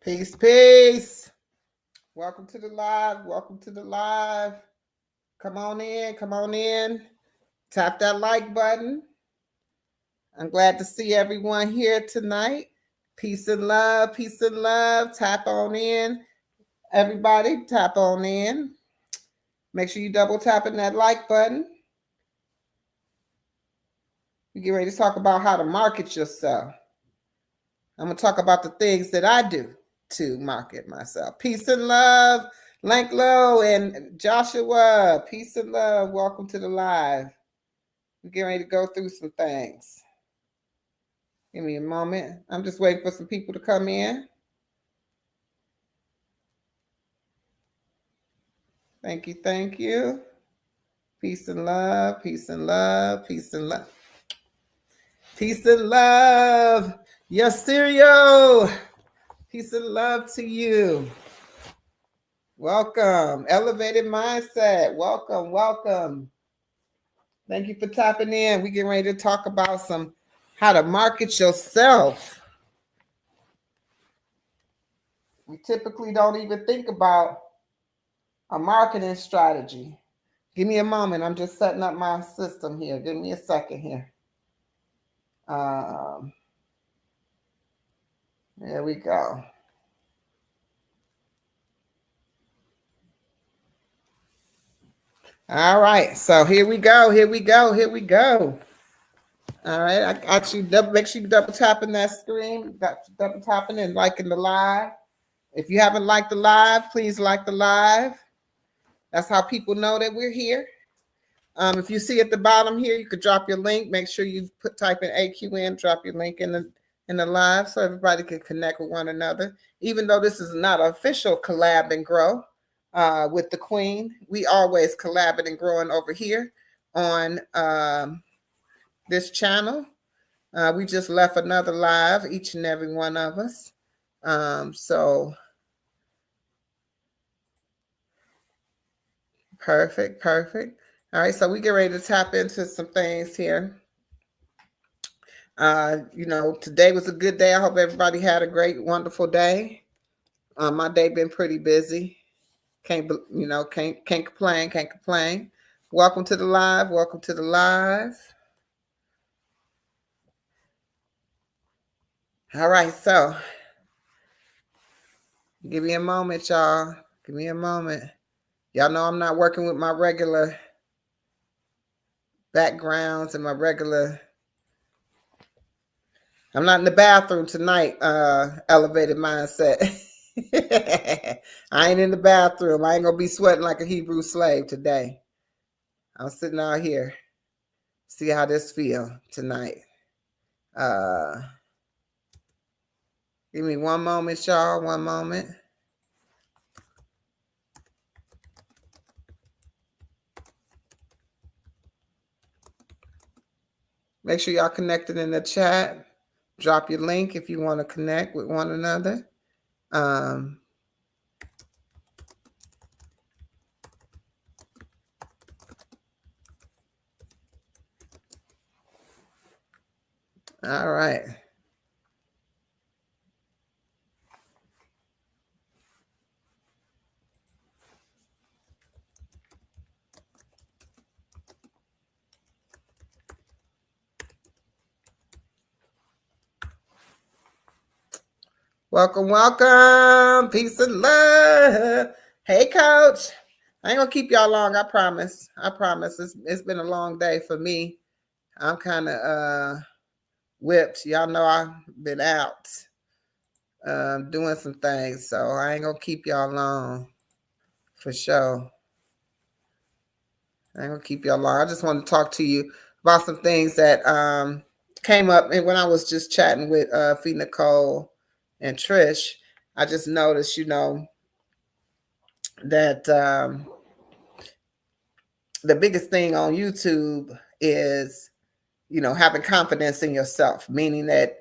Peace, peace. Welcome to the live. Welcome to the live. Come on in. Come on in. Tap that like button. I'm glad to see everyone here tonight. Peace and love. Peace and love. Tap on in. Everybody, tap on in. Make sure you double tapping that like button. We get ready to talk about how to market yourself. I'm going to talk about the things that I do to market myself. Peace and love, Lanklow and Joshua. Peace and love. Welcome to the live. We're getting ready to go through some things. Give me a moment. I'm just waiting for some people to come in. Thank you. Thank you. Peace and love. Peace and love. Peace and love. Peace and love. Yes, Sirio. Peace and love to you. Welcome. Elevated Mindset. Welcome. Welcome. Thank you for tapping in. We're getting ready to talk about how to market yourself. We typically don't even think about a marketing strategy. Give me a moment. I'm just setting up my system here. Give me a second here. There we go. All right. So here we go. Here we go. Here we go. All right. I got you. Make sure you double tapping that screen. Double tapping and liking the live. If you haven't liked the live, please like the live. That's how people know that we're here. If you see at the bottom here, you could drop your link. Make sure you type in AQN, drop your link in the live so everybody can connect with one another. Even though this is not an official collab and grow with the Queen, we always collabing and growing over here on this channel. We just left another live, each and every one of us. So perfect. All right, so we get ready to tap into some things here. Today was a good day. I hope everybody had a great, wonderful day. My day been pretty busy. Can't complain. Welcome to the live. Welcome to the live. All right, so give me a moment, y'all. Give me a moment. Y'all know I'm not working with my regular backgrounds and my regular. I'm not in the bathroom tonight, Elevated Mindset. I ain't in the bathroom. I ain't going to be sweating like a Hebrew slave today. I'm sitting out here. See how this feel tonight. Give me one moment, y'all. One moment. Make sure y'all connected in the chat. Drop your link if you want to connect with one another. All right. Welcome. Peace and love. Hey, Coach. I ain't gonna keep y'all long. I promise. It's been a long day for me. I'm kind of whipped. Y'all know I've been out doing some things, so I ain't gonna keep y'all long for sure. I ain't gonna keep y'all long. I just want to talk to you about some things that came up and when I was just chatting with Fee Nicole and Trish. I just noticed, that the biggest thing on YouTube is, having confidence in yourself, meaning that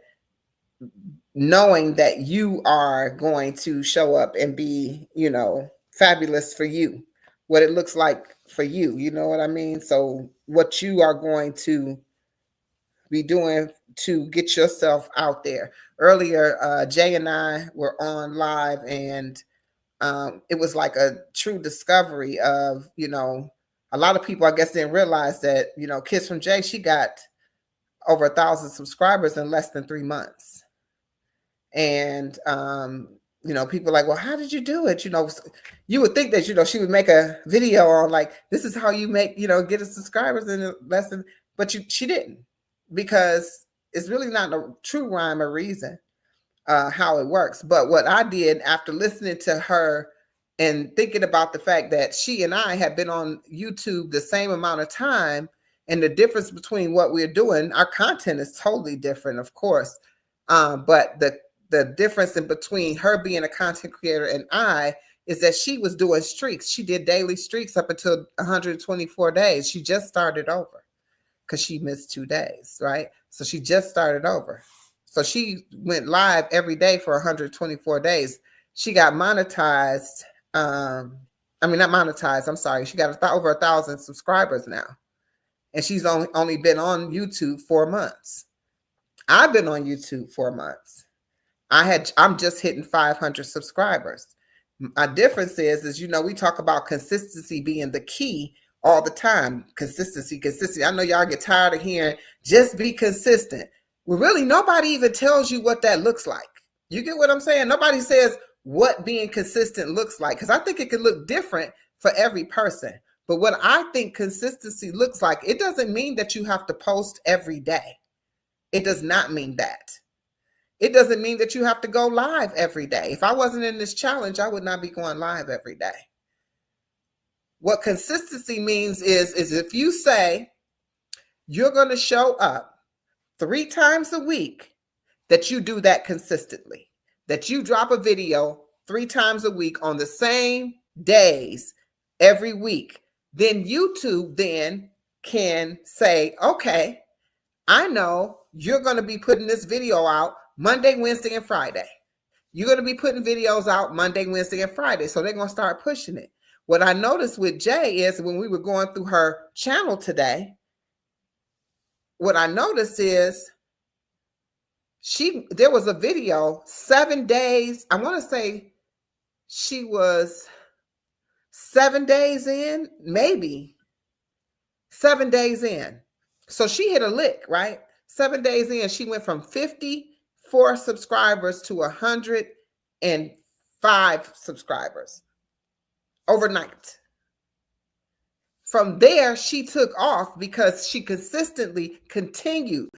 knowing that you are going to show up and be, fabulous for you, what it looks like for you. You know what I mean? So what you are going to be doing to get yourself out there. Earlier, Jay and I were on live, and it was like a true discovery of, a lot of people, I guess, didn't realize that, Kiss from Jay, she got over 1,000 subscribers in less than 3 months. And, people are like, well, how did you do it? You would think that, she would make a video on like, this is how you make, get a subscribers in less than, but she didn't, because it's really not a true rhyme or reason how it works. But what I did after listening to her and thinking about the fact that she and I have been on YouTube the same amount of time, and the difference between what we're doing, our content is totally different, of course. But the difference in between her being a content creator and I is that she was doing streaks. She did daily streaks up until 124 days. She just started over because she missed 2 days, right? So she just started over. So she went live every day for 124 days. She got monetized. Not monetized. I'm sorry. She got over 1,000 subscribers now. And she's only been on YouTube 4 months. I've been on YouTube 4 months. I'm just hitting 500 subscribers. My difference is, we talk about consistency being the key all the time. Consistency. I know y'all get tired of hearing just be consistent. Well, really, nobody even tells you what that looks like. You get what I'm saying? Nobody says what being consistent looks like, because I think it can look different for every person. But what I think consistency looks like, it doesn't mean that you have to post every day. It does not mean that. It doesn't mean that you have to go live every day. If I wasn't in this challenge, I would not be going live every day. What consistency means is if you say you're going to show up 3 times a week, that you do that consistently, that you drop a video 3 times a week on the same days every week, then YouTube then can say, okay, I know you're going to be putting this video out Monday, Wednesday, and Friday. You're going to be putting videos out Monday, Wednesday, and Friday. So they're going to start pushing it. What I noticed with Jay is when we were going through her channel today, what I noticed is there was a video 7 days. I want to say she was 7 days in, maybe 7 days in. So she hit a lick, right? 7 days in, she went from 54 subscribers to 105 subscribers overnight. From there, she took off because she consistently continued.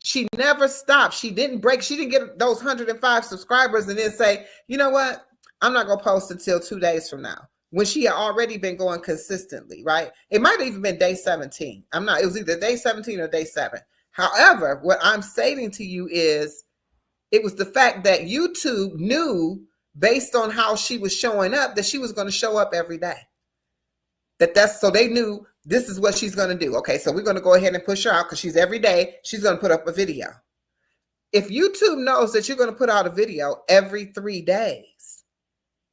She never stopped. She didn't break. She didn't get those 105 subscribers and then say, you know what? I'm not going to post until 2 days from now, when she had already been going consistently, right? It might have even been day 17. It was either day 17 or day 7. However, what I'm stating to you is it was the fact that YouTube knew, based on how she was showing up, that she was going to show up every day. So they knew this is what she's going to do. Okay, so we're going to go ahead and push her out because she's every day, she's going to put up a video. If YouTube knows that you're going to put out a video every 3 days,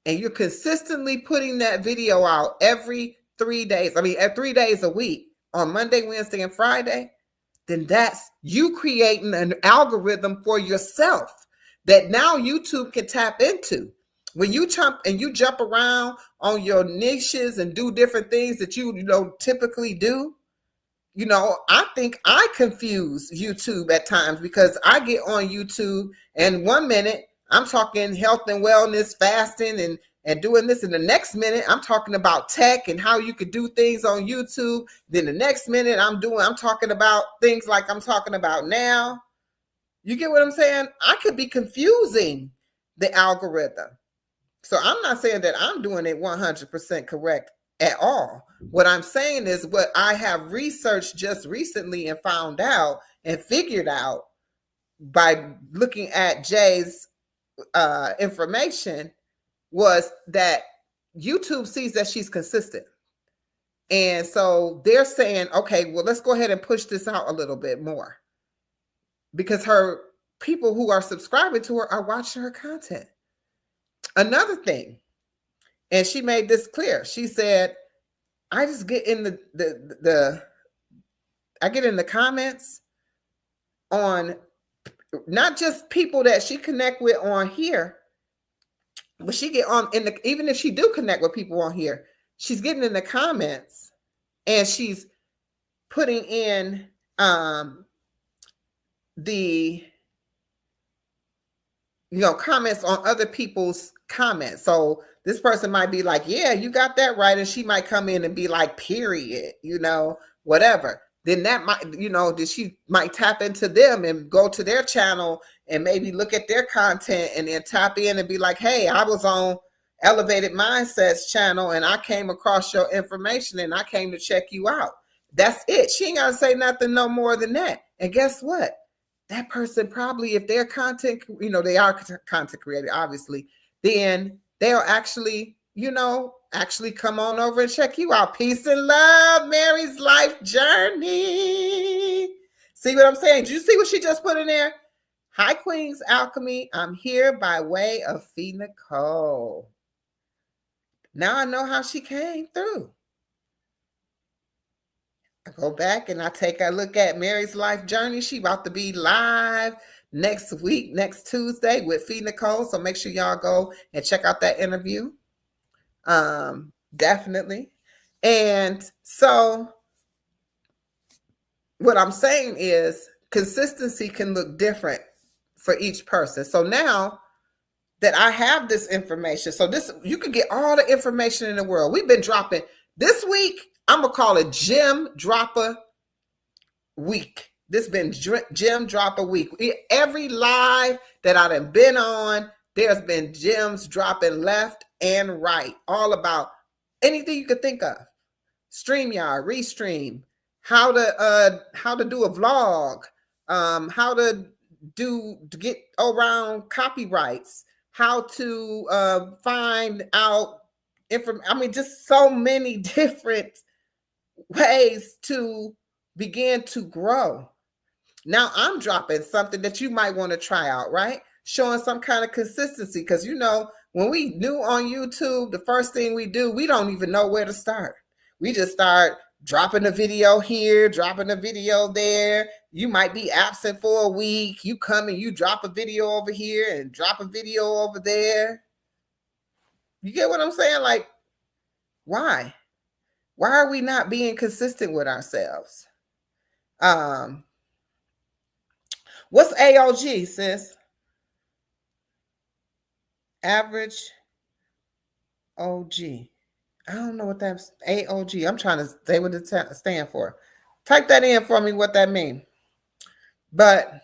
and you're consistently putting that video out every 3 days, at 3 days a week, on Monday, Wednesday, and Friday, then that's you creating an algorithm for yourself that now YouTube can tap into. When you jump around on your niches and do different things that you typically do, I think I confuse YouTube at times, because I get on YouTube and 1 minute I'm talking health and wellness, fasting and doing this, and the next minute I'm talking about tech and how you could do things on YouTube. Then the next minute I'm talking about things like I'm talking about now. You get what I'm saying? I could be confusing the algorithm. So I'm not saying that I'm doing it 100% correct at all. What I'm saying is what I have researched just recently and found out and figured out by looking at Jay's information, was that YouTube sees that she's consistent. And so they're saying, okay, well, let's go ahead and push this out a little bit more, because her people who are subscribing to her are watching her content. Another thing, and she made this clear. She said, I just get in I get in the comments on not just people that she connect with on here, but she get on in the, even if she do connect with people on here, she's getting in the comments and she's putting in the comments on other people's comments. So this person might be like, yeah, you got that right. And she might come in and be like, period, whatever. Then that might, she might tap into them and go to their channel and maybe look at their content and then tap in and be like, hey, I was on Elevated Mindsets channel and I came across your information and I came to check you out. That's it. She ain't got to say nothing no more than that. And guess what? That person probably, if they're content, they are content creator, obviously, then they'll actually, actually come on over and check you out. Peace and love, Mary's life journey. See what I'm saying? Did you see what she just put in there? Hi, Queen's Alchemy. I'm here by way of Fee Nicole. Now I know how she came through. I go back and I take a look at Mary's life journey. She about to be live next week, next Tuesday with Fee Nicole. So make sure y'all go and check out that interview. Definitely. And so what I'm saying is consistency can look different for each person. So now that I have this information, so this, you can get all the information in the world. We've been dropping this week. I'm going to call it Gem Dropper Week. This been Gem Dropper Week. Every live that I've been on, there's been gems dropping left and right, all about anything you could think of. StreamYard, Restream, how to do a vlog, how to get around copyrights, how to find out information. I mean, just so many different ways to begin to grow. Now I'm dropping something that you might want to try out, right? Showing some kind of consistency, because when we new on YouTube, the first thing we do, we don't even know where to start. We just start dropping a video here, dropping a video there. You might be absent for a week. You come and you drop a video over here and drop a video over there. You get what I'm saying? Like, why? Why are we not being consistent with ourselves? What's AOG, sis? Average OG. I don't know what that's AOG. I'm trying to say what it stands for. Type that in for me, what that means. But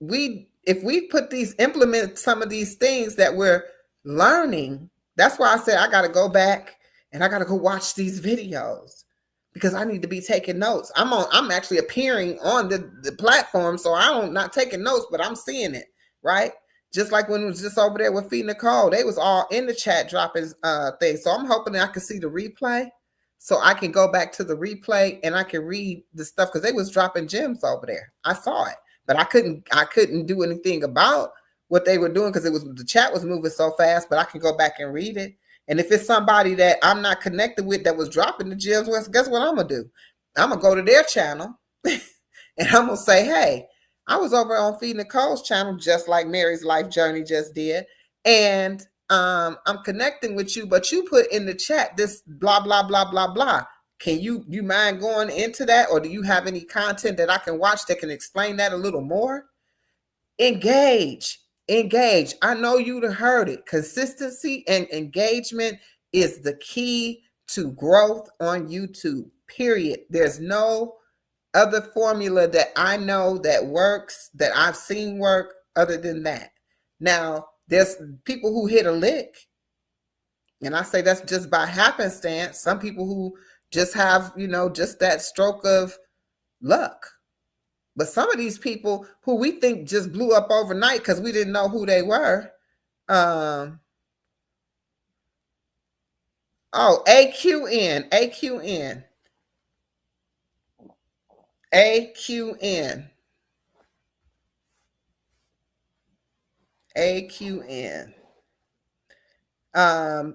if we implement some of these things that we're learning, that's why I said I got to go back and I got to go watch these videos, because I need to be taking notes. I'm actually appearing on the platform, so I'm not taking notes, but I'm seeing it, right? Just like when it was just over there with Fee Nicole, they was all in the chat dropping things. So I'm hoping that I can see the replay, so I can go back to the replay and I can read the stuff, because they was dropping gems over there. I saw it, but I couldn't do anything about what they were doing because the chat was moving so fast. But I can go back and read it. And if it's somebody that I'm not connected with that was dropping the gems, well, guess what I'm going to do? I'm going to go to their channel and I'm going to say, hey, I was over on Fee Nicole's channel, just like Mary's Life Journey just did. And I'm connecting with you, but you put in the chat this blah, blah, blah, blah, blah. Can you mind going into that? Or do you have any content that I can watch that can explain that a little more? Engage. I know you'd have heard it. Consistency and engagement is the key to growth on YouTube, period. There's no other formula that I know that works, that I've seen work, other than that. Now, there's people who hit a lick, and I say that's just by happenstance. Some people who just have, just that stroke of luck. But some of these people who we think just blew up overnight because we didn't know who they were. AQN.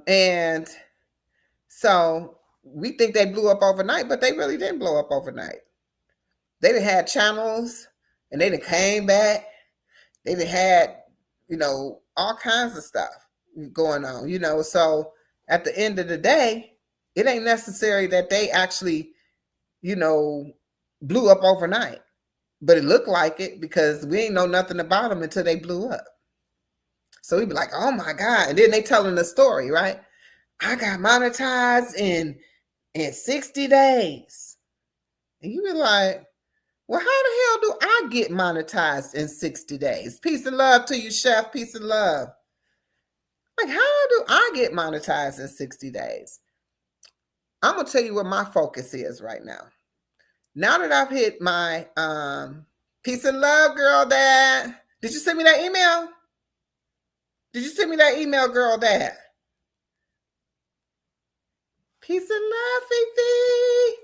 And so we think they blew up overnight, but they really didn't blow up overnight. They had channels and they done came back. They done had, all kinds of stuff going on, so at the end of the day, it ain't necessary that they actually, blew up overnight, but it looked like it because we ain't know nothing about them until they blew up. So we'd be like, oh my God. And then they telling the story, right? I got monetized in 60 days. And you be like, well, how the hell do I get monetized in 60 days? Peace and love to you, Chef. Peace and love. Like, how do I get monetized in 60 days? I'm going to tell you what my focus is right now. Now that I've hit my peace and love, girl, Dad. Did you send me that email? Did you send me that email, girl, Dad? Peace and love, Fifi.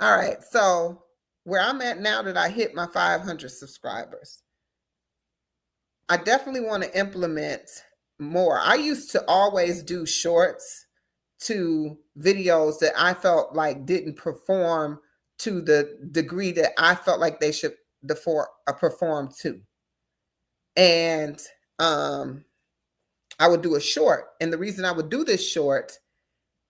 All right, so where I'm at now that I hit my 500 subscribers, I definitely want to implement more. I used to always do shorts to videos that I felt like didn't perform to the degree that I felt like they should perform to. And I would do a short. And the reason I would do this short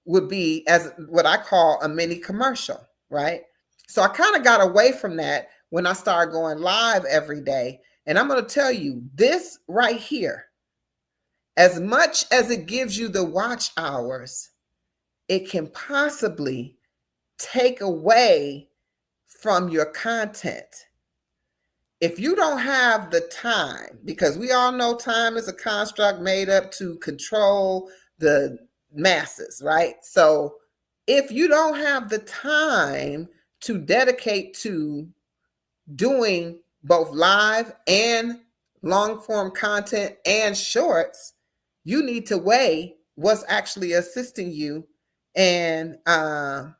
would be as what I call a mini commercial, right? So I kind of got away from that when I started going live every day. And I'm going to tell you this right here, as much as it gives you the watch hours, it can possibly take away from your content. If you don't have the time, because we all know time is a construct made up to control the masses, right? So if you don't have the time to dedicate to doing both live and long form content and shorts, you need to weigh what's actually assisting you. And all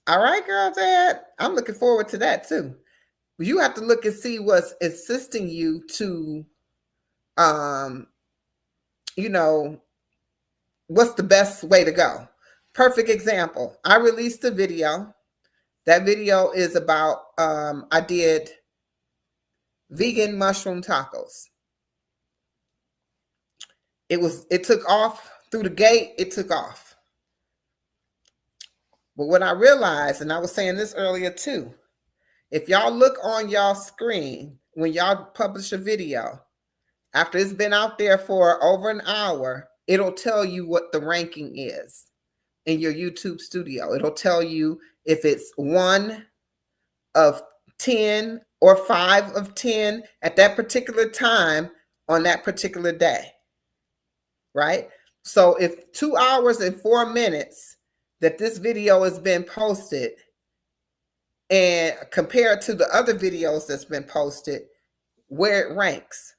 right, girl, Dad, I'm looking forward to that too. You have to look and see what's assisting you to, what's the best way to go. Perfect example. I released a video. That video is about, I did vegan mushroom tacos. It took off through the gate. It took off. But what I realized, and I was saying this earlier too, if y'all look on y'all screen, when y'all publish a video, after it's been out there for over an hour, it'll tell you what the ranking is in your YouTube studio. It'll tell you if it's 1 of 10 or 5 of 10 at that particular time on that particular day, right? So if 2 hours and 4 minutes that this video has been posted, and compared to the other videos that's been posted, where it ranks.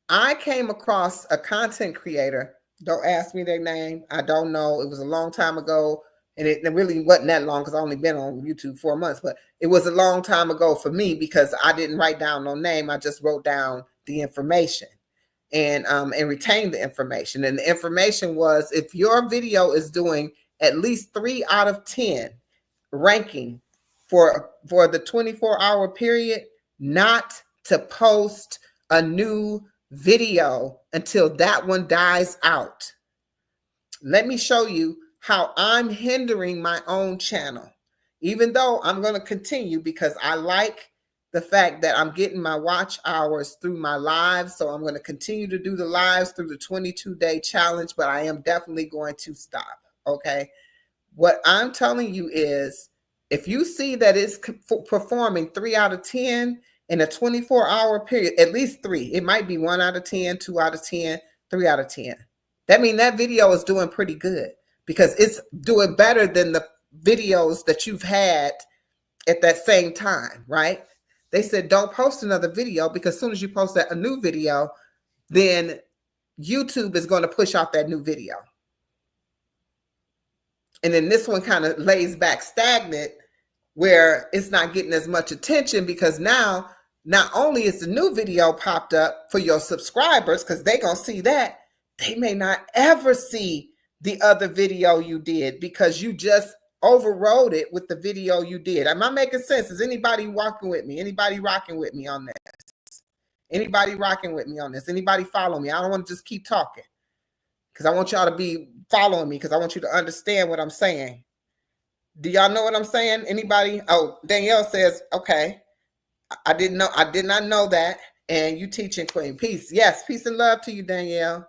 I came across a content creator. Don't ask me their name. I don't know. It was a long time ago. And it really wasn't that long because I only been on YouTube 4 months. But it was a long time ago for me because I didn't write down no name. I just wrote down the information and retained the information. And the information was, if your video is doing at least 3 out of 10 ranking for the 24-hour period, not to post a new video until that one dies out. Let me show you how I'm hindering my own channel, even though I'm going to continue because I like the fact that I'm getting my watch hours through my lives. So I'm going to continue to do the lives through the 22-day challenge, but I am definitely going to stop. Okay. What I'm telling you is, if you see that it's performing 3 out of 10 in a 24-hour period, at least 3, it might be 1 out of 10, 2 out of 10, 3 out of 10. That means that video is doing pretty good because it's doing better than the videos that you've had at that same time, right? They said, don't post another video because as soon as you post a new video, then YouTube is going to push out that new video. And then this one kind of lays back stagnant where it's not getting as much attention because now not only is the new video popped up for your subscribers because they're going to see that, they may not ever see the other video you did because you just overrode it with the video you did. Am I making sense? Is anybody walking with me? Anybody rocking with me on this? Anybody rocking with me on this? Anybody follow me? I don't want to just keep talking because I want y'all to be following me because I want you to understand what I'm saying. Do y'all know what I'm saying? Anybody? Oh, Danielle says, okay. I did not know that. And you teaching, Queen. Peace. Yes, peace and love to you, Danielle.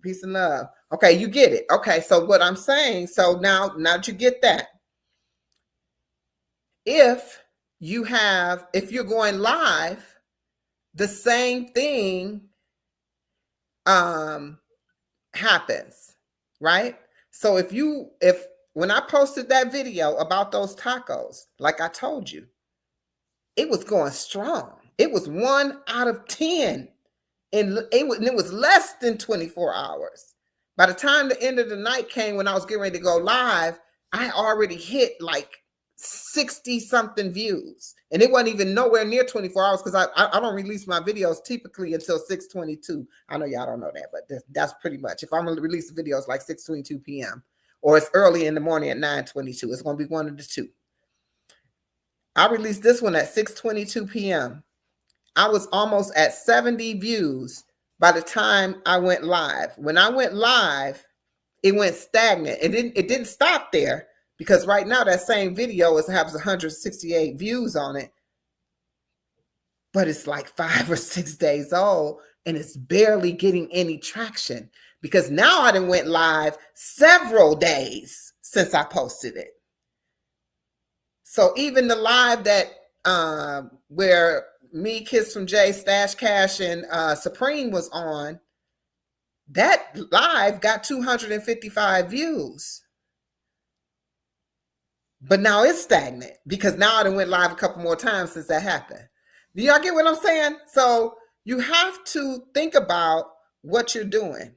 Peace and love. Okay, you get it. Okay, so what I'm saying, so now that you get that, if you're going live, the same thing happens, right? So if when I posted that video about those tacos, like I told you, it was going strong. It was 1 out of 10. And it was less than 24 hours. By the time the end of the night came, when I was getting ready to go live, I already hit like 60 something views. And it wasn't even nowhere near 24 hours because I don't release my videos typically until 6:22. I know y'all don't know that, but that's pretty much. If I'm going to release videos like 6:22 p.m. or it's early in the morning at 9:22, it's going to be one of the two. I released this one at 6:22 p.m. I was almost at 70 views by the time I went live. When I went live, it went stagnant. It didn't stop there because right now that same video has 168 views on it, but it's like 5 or 6 days old and it's barely getting any traction because now I done went live several days since I posted it. So even the live that where me, Kiss from Jay, Stash Cash, and Supreme was on, that live got 255 views. But now it's stagnant because now I done went live a couple more times since that happened. Do y'all get what I'm saying? So you have to think about what you're doing.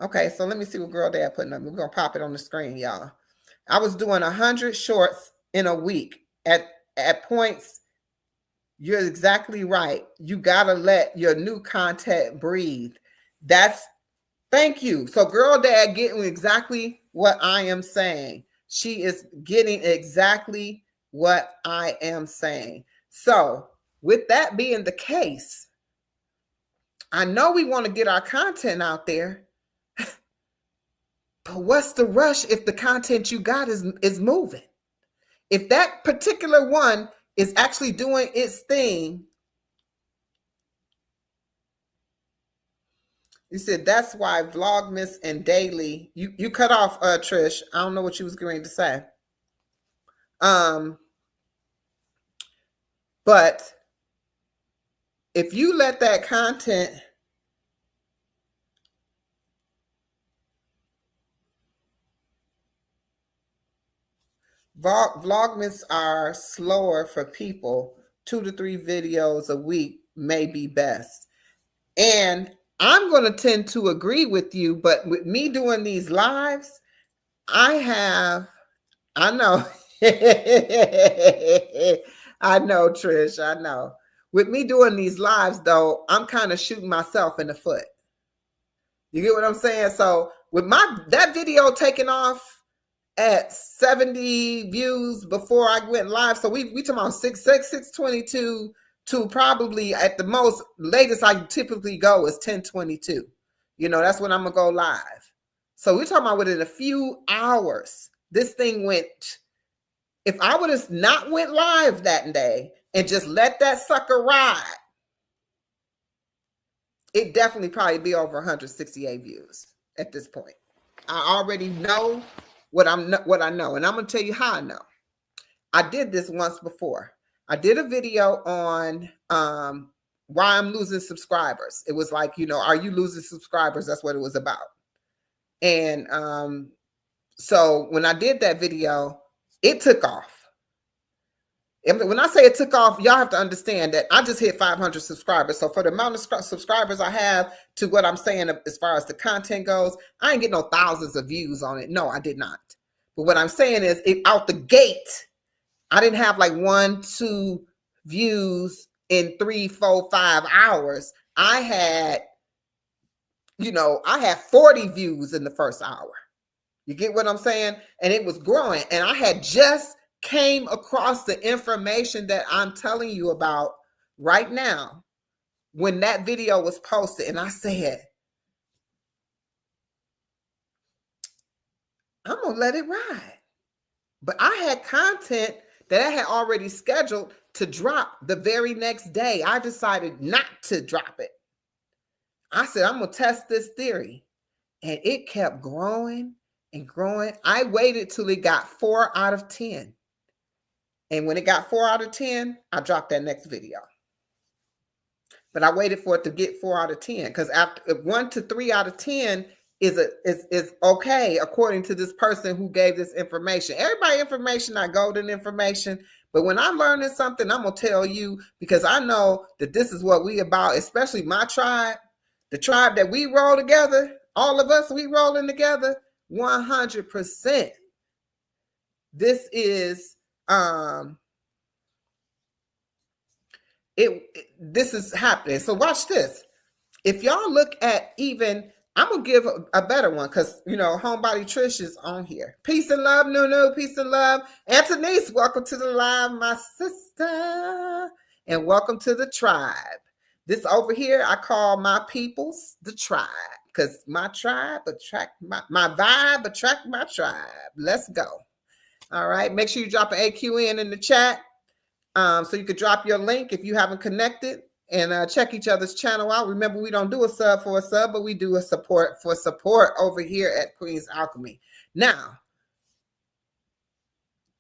Okay, so let me see what Girl Dad putting up. We're going to pop it on the screen, y'all. I was doing 100 shorts in a week. At points, you're exactly right. You got to let your new content breathe. Thank you. So Girl Dad getting exactly what I am saying. She is getting exactly what I am saying. So with that being the case, I know we want to get our content out there, but what's the rush if the content you got is moving? If that particular one is actually doing its thing, you said that's why Vlogmas and Daily, you cut off, Trish. I don't know what you was going to say. But if you let that content Vlogmas are slower for people. 2 to 3 videos a week may be best. And I'm going to tend to agree with you, but with me doing these lives, I know. I know, Trish, I know. With me doing these lives, though, I'm kind of shooting myself in the foot. You get what I'm saying? So with that video taking off at 70 views before I went live. So we talking about 622 to probably at the most latest I typically go is 1022. You know, that's when I'm gonna go live. So we're talking about within a few hours, this thing went. If I would have not went live that day and just let that sucker ride, it definitely probably be over 168 views at this point. I already know what I know, and I'm gonna tell you how I know. I did this once before. I did a video on why I'm losing subscribers. It was like, you know, are you losing subscribers? That's what it was about. And so when I did that video, it took off. And when I say it took off, y'all have to understand that I just hit 500 subscribers. So for the amount of subscribers I have to what I'm saying as far as the content goes, I ain't getting no thousands of views on it. No, I did not. But what I'm saying is out the gate, I didn't have like 1, 2 views in 3, 4, 5 hours. I had I had 40 views in the first hour. You get what I'm saying? And it was growing. And I had just came across the information that I'm telling you about right now when that video was posted. And I said, I'm going to let it ride. But I had content that I had already scheduled to drop the very next day. I decided not to drop it. I said, I'm going to test this theory. And it kept growing and growing. I waited till it got 4 out of 10. And when it got 4 out of 10, I dropped that next video. But I waited for it to get 4 out of 10 because after 1 to 3 out of 10 is okay according to this person who gave this information. Everybody information not golden information, but when I'm learning something, I'm gonna tell you because I know that this is what we about, especially my tribe, the tribe that we roll together. All of us, we rolling together 100%. This is this is happening. So watch this. If y'all look at even, I'm gonna give a better one because Homebody Trish is on here. Peace and love, Nunu. Peace and love, Antonice. Welcome to the live, my sister, and welcome to the tribe. This over here, I call my peoples the tribe because my tribe attract my vibe attract my tribe. Let's go. All right. Make sure you drop an AQN in the chat. So you could drop your link if you haven't connected and check each other's channel out. Remember, we don't do a sub for a sub, but we do a support for support over here at Queen's Alchemy. Now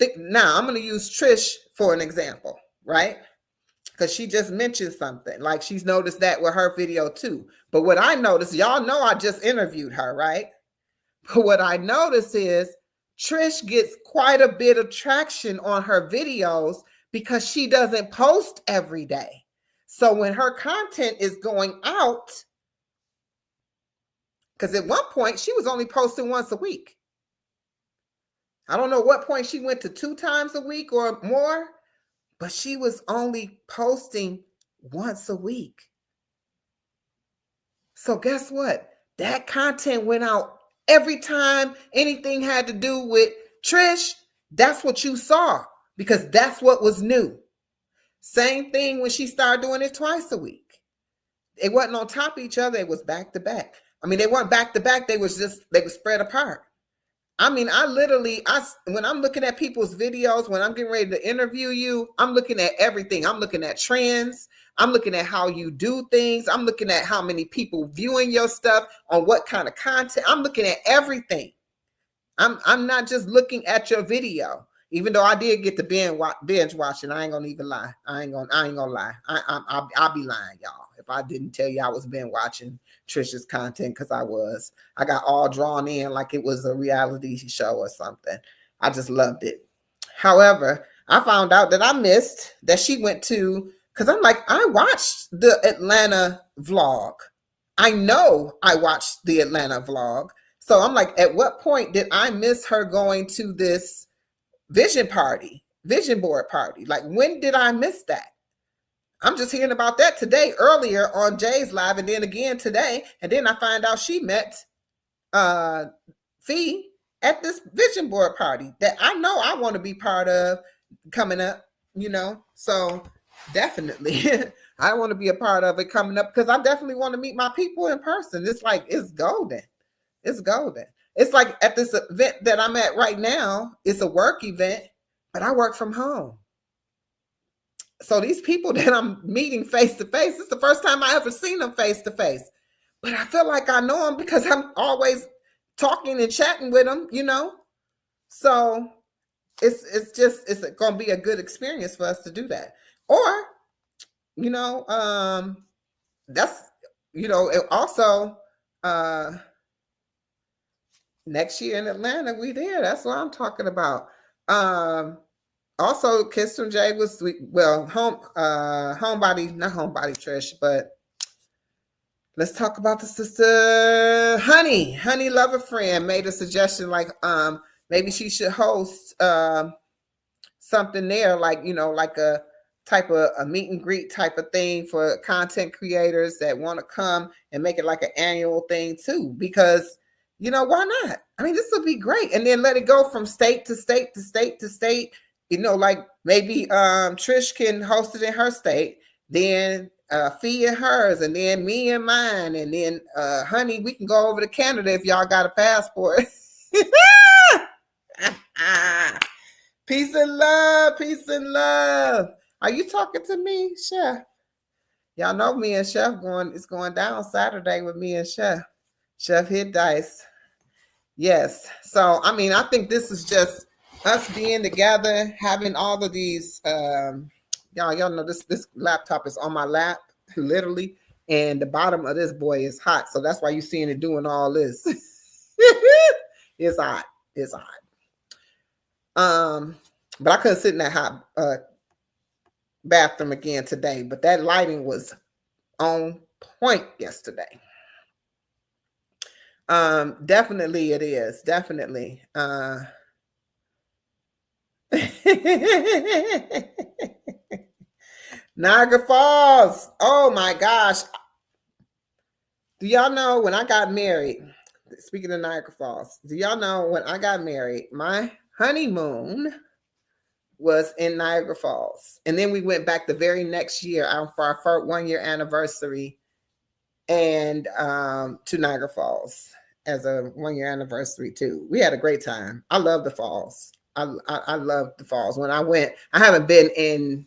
I'm going to use Trish for an example, right? Because she just mentioned something like she's noticed that with her video too. But what I noticed, y'all know I just interviewed her, right? But what I noticed is Trish gets quite a bit of traction on her videos because she doesn't post every day. So when her content is going out, because at one point she was only posting once a week. I don't know what point she went to 2 times a week or more, but she was only posting once a week. So guess what? That content went out every time anything had to do with Trish. That's what you saw because that's what was new. Same thing when she started doing it twice a week. It wasn't on top of each other. It was back to back. I mean, they weren't back to back. They were spread apart. I mean, when I'm looking at people's videos, when I'm getting ready to interview you, I'm looking at everything. I'm looking at trends. I'm looking at how you do things. I'm looking at how many people viewing your stuff, on what kind of content. I'm looking at everything. I'm not just looking at your video, even though I did get to binge watching. I ain't gonna even lie. I ain't gonna lie. I'll be lying, y'all, if I didn't tell you I was binge watching Trisha's content because I got all drawn in like it was a reality show or something. I just loved it. However, I found out that I missed that she went to, because I'm like, I watched the Atlanta vlog. I know I watched the Atlanta vlog. So I'm like, at what point did I miss her going to this vision board party? Like, when did I miss that? I'm just hearing about that today, earlier on Jay's live, and then again today. And then I find out she met Fee at this vision board party that I know I want to be part of coming up, So definitely I want to be a part of it coming up because I definitely want to meet my people in person. It's like, it's golden. It's golden. It's like at this event that I'm at right now, it's a work event, but I work from home. So these people that I'm meeting face to face, it's the first time I ever seen them face to face. But I feel like I know them because I'm always talking and chatting with them, So it's going to be a good experience for us to do that. Or, that's, it also, next year in Atlanta, we there. That's what I'm talking about. Also, Kiss from Jay was sweet. Well, homebody, not homebody Trish, but let's talk about the sister Honey. Honey Lover Friend made a suggestion like maybe she should host something there, like like a type of a meet and greet type of thing for content creators that want to come and make it like an annual thing too, because why not? I mean, this will be great. And then let it go from state to state to state to state. Like maybe Trish can host it in her state, then Fee and hers, and then me and mine, and then honey, we can go over to Canada if y'all got a passport. Peace and love, peace and love. Are you talking to me, Chef? Y'all know me and Chef it's going down Saturday with me and Chef. Chef hit dice. Yes. So I mean, I think this is just us being together, having all of these. Y'all know this laptop is on my lap, literally, and the bottom of this boy is hot. So that's why you're seeing it doing all this. It's hot. It's hot. But I couldn't sit in that hot bathroom again today. But that lighting was on point yesterday. Definitely it is. Definitely. Niagara Falls. Oh my gosh. Do y'all know when I got married? Speaking of Niagara Falls, do y'all know when I got married, my honeymoon was in Niagara Falls. And then we went back the very next year for our first 1-year anniversary and to Niagara Falls as a 1-year anniversary too. We had a great time. I love the falls. I love the falls. When I went, I haven't been in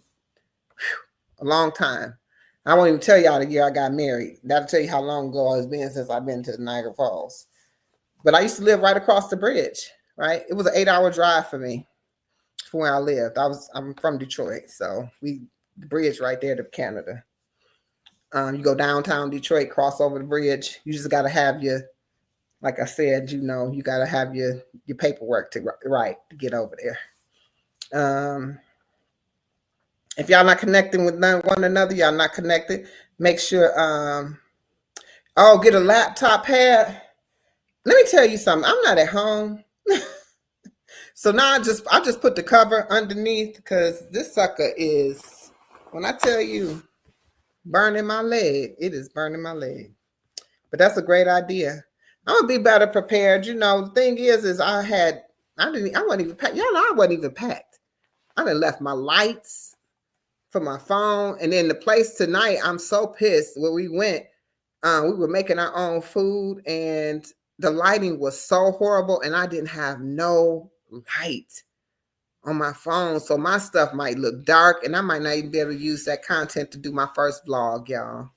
a long time. I won't even tell y'all the year I got married. That'll tell you how long ago it's been since I've been to the Niagara Falls. But I used to live right across the bridge, right? It was an 8-hour drive for me from where I lived. I'm from Detroit, so the bridge right there to Canada. You go downtown Detroit, cross over the bridge. You just got to have like I said, you got to have your paperwork to get over there. If y'all not connecting with one another, y'all not connected, make sure, get a laptop pad. Let me tell you something. I'm not at home. So now I just put the cover underneath because this sucker is, when I tell you, burning my leg. It is burning my leg. But that's a great idea. I'm gonna be better prepared. The thing is I wasn't even packed. Y'all know I wasn't even packed. I done left my lights for my phone. And then the place tonight, I'm so pissed. Where we went, we were making our own food and the lighting was so horrible and I didn't have no light on my phone. So my stuff might look dark and I might not even be able to use that content to do my first vlog, y'all.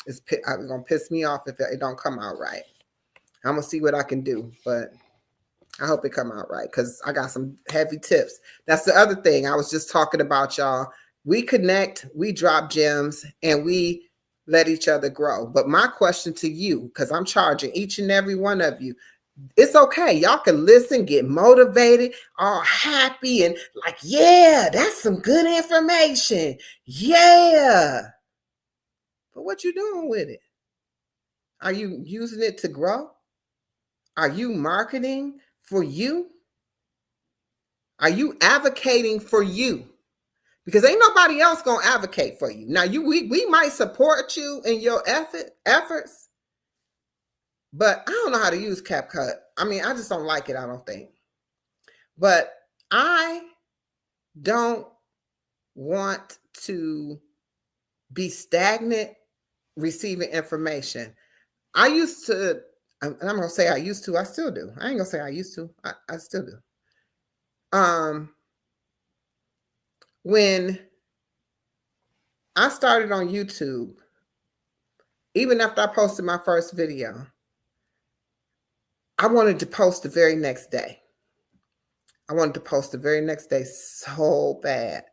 It's going to piss me off if it don't come out right. I'm going to see what I can do, but I hope it come out right because I got some heavy tips. That's the other thing I was just talking about, y'all. We connect, we drop gems, and we let each other grow. But my question to you, because I'm charging each and every one of you, it's okay. Y'all can listen, get motivated, all happy, and like, yeah, that's some good information. Yeah. But what you doing with it? Are you using it to grow? Are you marketing for you? Are you advocating for you? Because ain't nobody else gonna advocate for you. Now, we might support you in your efforts, but I don't know how to use CapCut. I mean, I just don't like it, I don't think. But I don't want to be stagnant receiving information. I used to, and I'm gonna say I used to, I still do. I ain't gonna say I used to, I still do. When I started on YouTube, even after I posted my first video, I wanted to post the very next day. I wanted to post the very next day so bad.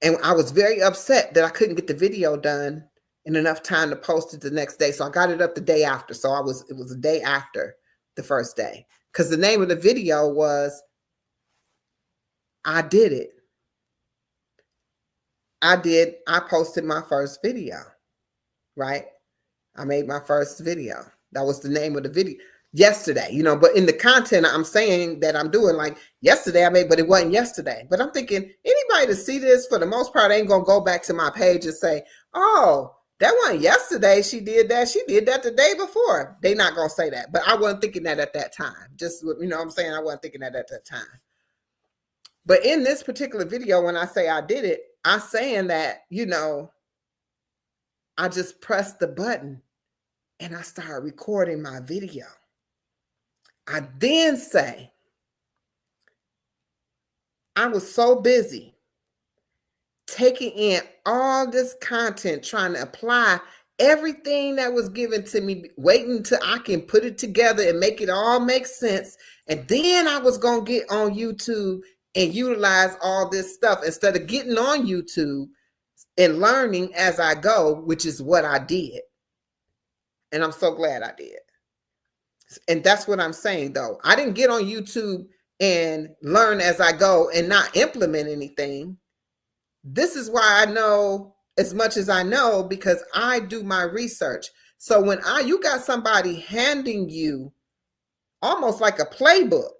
And I was very upset that I couldn't get the video done in enough time to post it the next day. So I got it up the day after. So it was the day after the first day. Because the name of the video was, I Did It. I posted my first video, right? I made my first video. That was the name of the video. yesterday, but in the content I'm saying that I'm doing, like yesterday I made, but it wasn't yesterday. But I'm thinking anybody to see this, for the most part, ain't going to go back to my page and say, oh, that wasn't yesterday she did that. She did that the day before. They not going to say that. But I wasn't thinking that at that time. Just, what I'm saying, I wasn't thinking that at that time. But in this particular video, when I say I did it, I'm saying that, I just pressed the button and I started recording my video. I then say, I was so busy taking in all this content, trying to apply everything that was given to me, waiting till I can put it together and make it all make sense. And then I was going to get on YouTube and utilize all this stuff instead of getting on YouTube and learning as I go, which is what I did. And I'm so glad I did. And that's what I'm saying, though. I didn't get on YouTube and learn as I go and not implement anything. This is why I know as much as I know, because I do my research. So when you got somebody handing you almost like a playbook,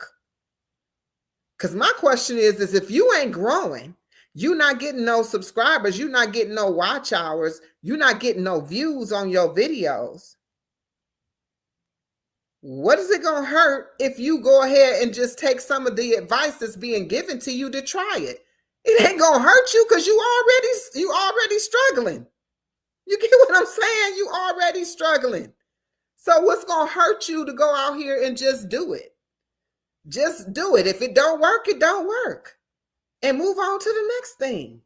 because my question is if you ain't growing, you're not getting no subscribers, you're not getting no watch hours, you're not getting no views on your videos, what is it going to hurt if you go ahead and just take some of the advice that's being given to you to try it? It ain't going to hurt you because you already struggling. You get what I'm saying? You already struggling. So what's going to hurt you to go out here and just do it? Just do it. If it don't work, it don't work. And move on to the next thing.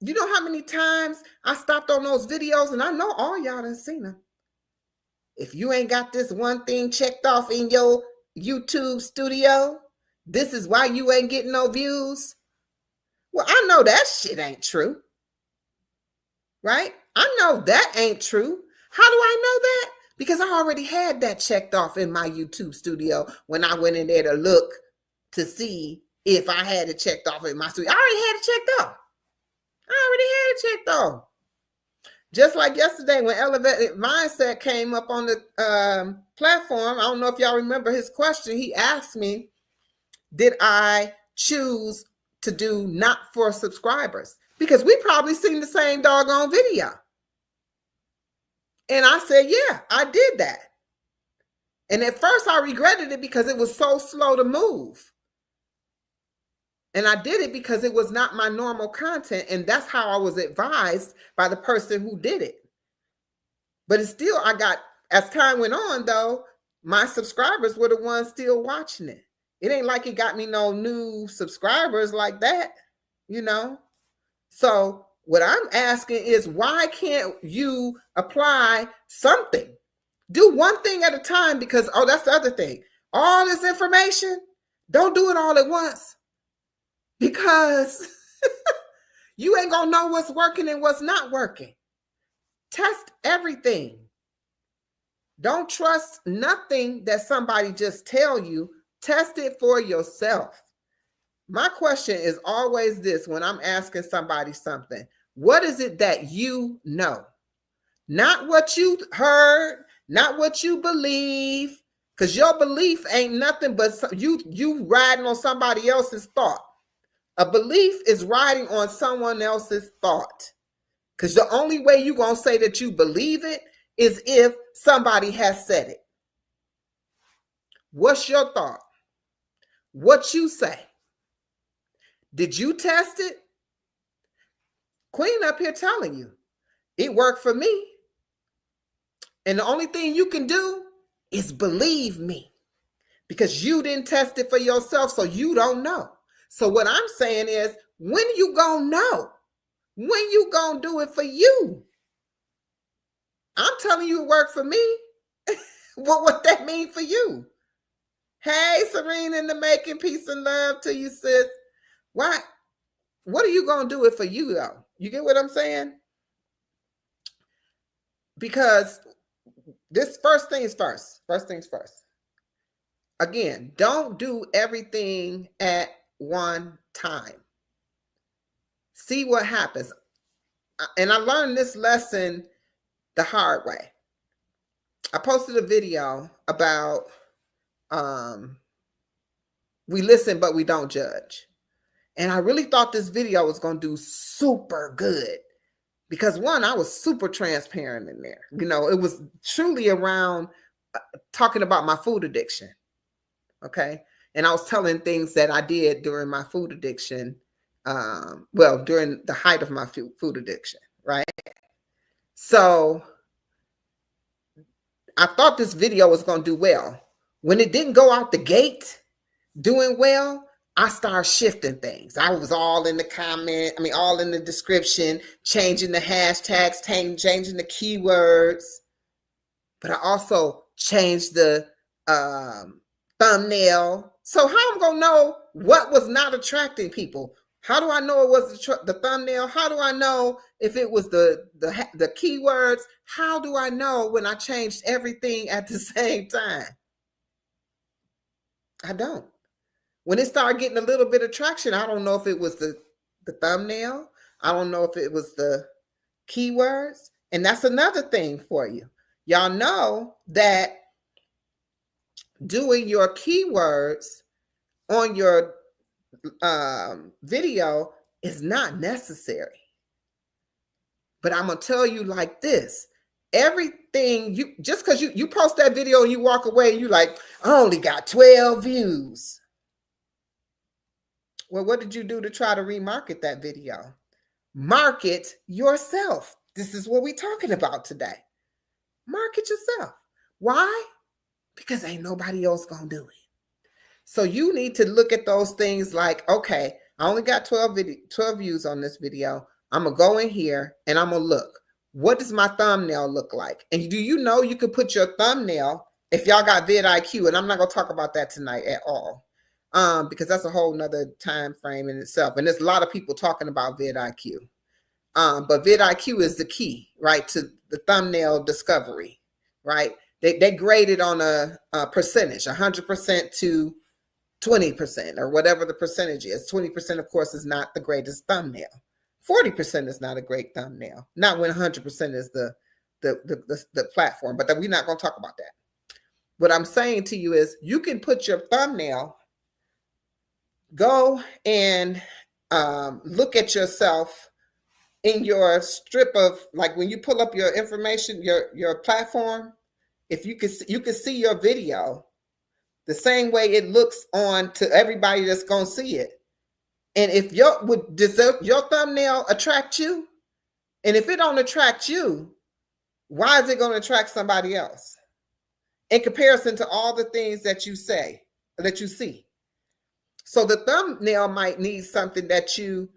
You know how many times I stopped on those videos, and I know all y'all done seen them. If you ain't got this one thing checked off in your YouTube studio, this is why you ain't getting no views. Well, I know that shit ain't true. Right? I know that ain't true. How do I know that? Because I already had that checked off in my YouTube studio when I went in there to look to see if I had it checked off in my studio. I already had it checked off. Just like yesterday when Elevated Mindset came up on the platform, I don't know if y'all remember his question. He asked me, did I choose to do not for subscribers? Because we probably seen the same doggone video. And I said, yeah, I did that. And at first I regretted it because it was so slow to move. And I did it because it was not my normal content. And that's how I was advised by the person who did it. But it's still, as time went on, though, my subscribers were the ones still watching it. It ain't like it got me no new subscribers like that, So what I'm asking is, why can't you apply something? Do one thing at a time, because, that's the other thing. All this information, don't do it all at once. Because you ain't going to know what's working and what's not working. Test everything. Don't trust nothing that somebody just tell you. Test it for yourself. My question is always this when I'm asking somebody something. What is it that you know? Not what you heard, not what you believe, because your belief ain't nothing but you riding on somebody else's thought. A belief is riding on someone else's thought. Because the only way you're going to say that you believe it is if somebody has said it. What's your thought? What you say? Did you test it? Queen up here telling you, it worked for me. And the only thing you can do is believe me. Because you didn't test it for yourself, so you don't know. So what I'm saying is, when you gonna know? When you gonna do it for you? I'm telling you it worked for me. What that mean for you? Hey, Serene in the making, peace and love to you, sis. Why? What are you gonna do it for you, though? You get what I'm saying? Because this first things first. Again, don't do everything at one time. See what happens. And I learned this lesson the hard way. I posted a video about we listen, but we don't judge. And I really thought this video was going to do super good because one, I was super transparent in there. You know, it was truly around talking about my food addiction. Okay. And I was telling things that I did during my food addiction. Well, during the height of my food addiction. Right. So I thought this video was going to do well. When it didn't go out the gate doing well, I started shifting things. I was all in the comment, all in the description, changing the hashtags, changing the keywords. But I also changed the thumbnail. So how am I going to know what was not attracting people? How do I know it was the thumbnail? How do I know if it was the keywords? How do I know when I changed everything at the same time? I don't. When it started getting a little bit of traction, I don't know if it was the thumbnail. I don't know if it was the keywords. And that's another thing for you. Y'all know that doing your keywords on your video is not necessary. But I'm going to tell you like this. Everything just because you post that video and you walk away and you like, I only got 12 views. Well, what did you do to try to remarket that video? Market yourself. This is what we're talking about today. Market yourself. Why? Because ain't nobody else gonna do it. So you need to look at those things like, okay, I only got 12 views on this video. I'm gonna go in here and I'm gonna look. What does my thumbnail look like? And do you know you could put your thumbnail, if y'all got vidIQ, and I'm not gonna talk about that tonight at all. Because that's a whole nother time frame in itself. And there's a lot of people talking about vidIQ. But vidIQ is the key, right, to the thumbnail discovery, right? They grade it on a percentage, 100% to 20%, or whatever the percentage is. 20%, of course, is not the greatest thumbnail. 40% is not a great thumbnail. Not when 100% is the platform. But we're not going to talk about that. What I'm saying to you is you can put your thumbnail. Go and look at yourself in your strip of, like when you pull up your information, your platform, if you can see your video the same way it looks on to everybody that's going to see it. And if does your thumbnail attract you? And if it don't attract you, why is it going to attract somebody else? In comparison to all the things that you see. So the thumbnail might need something the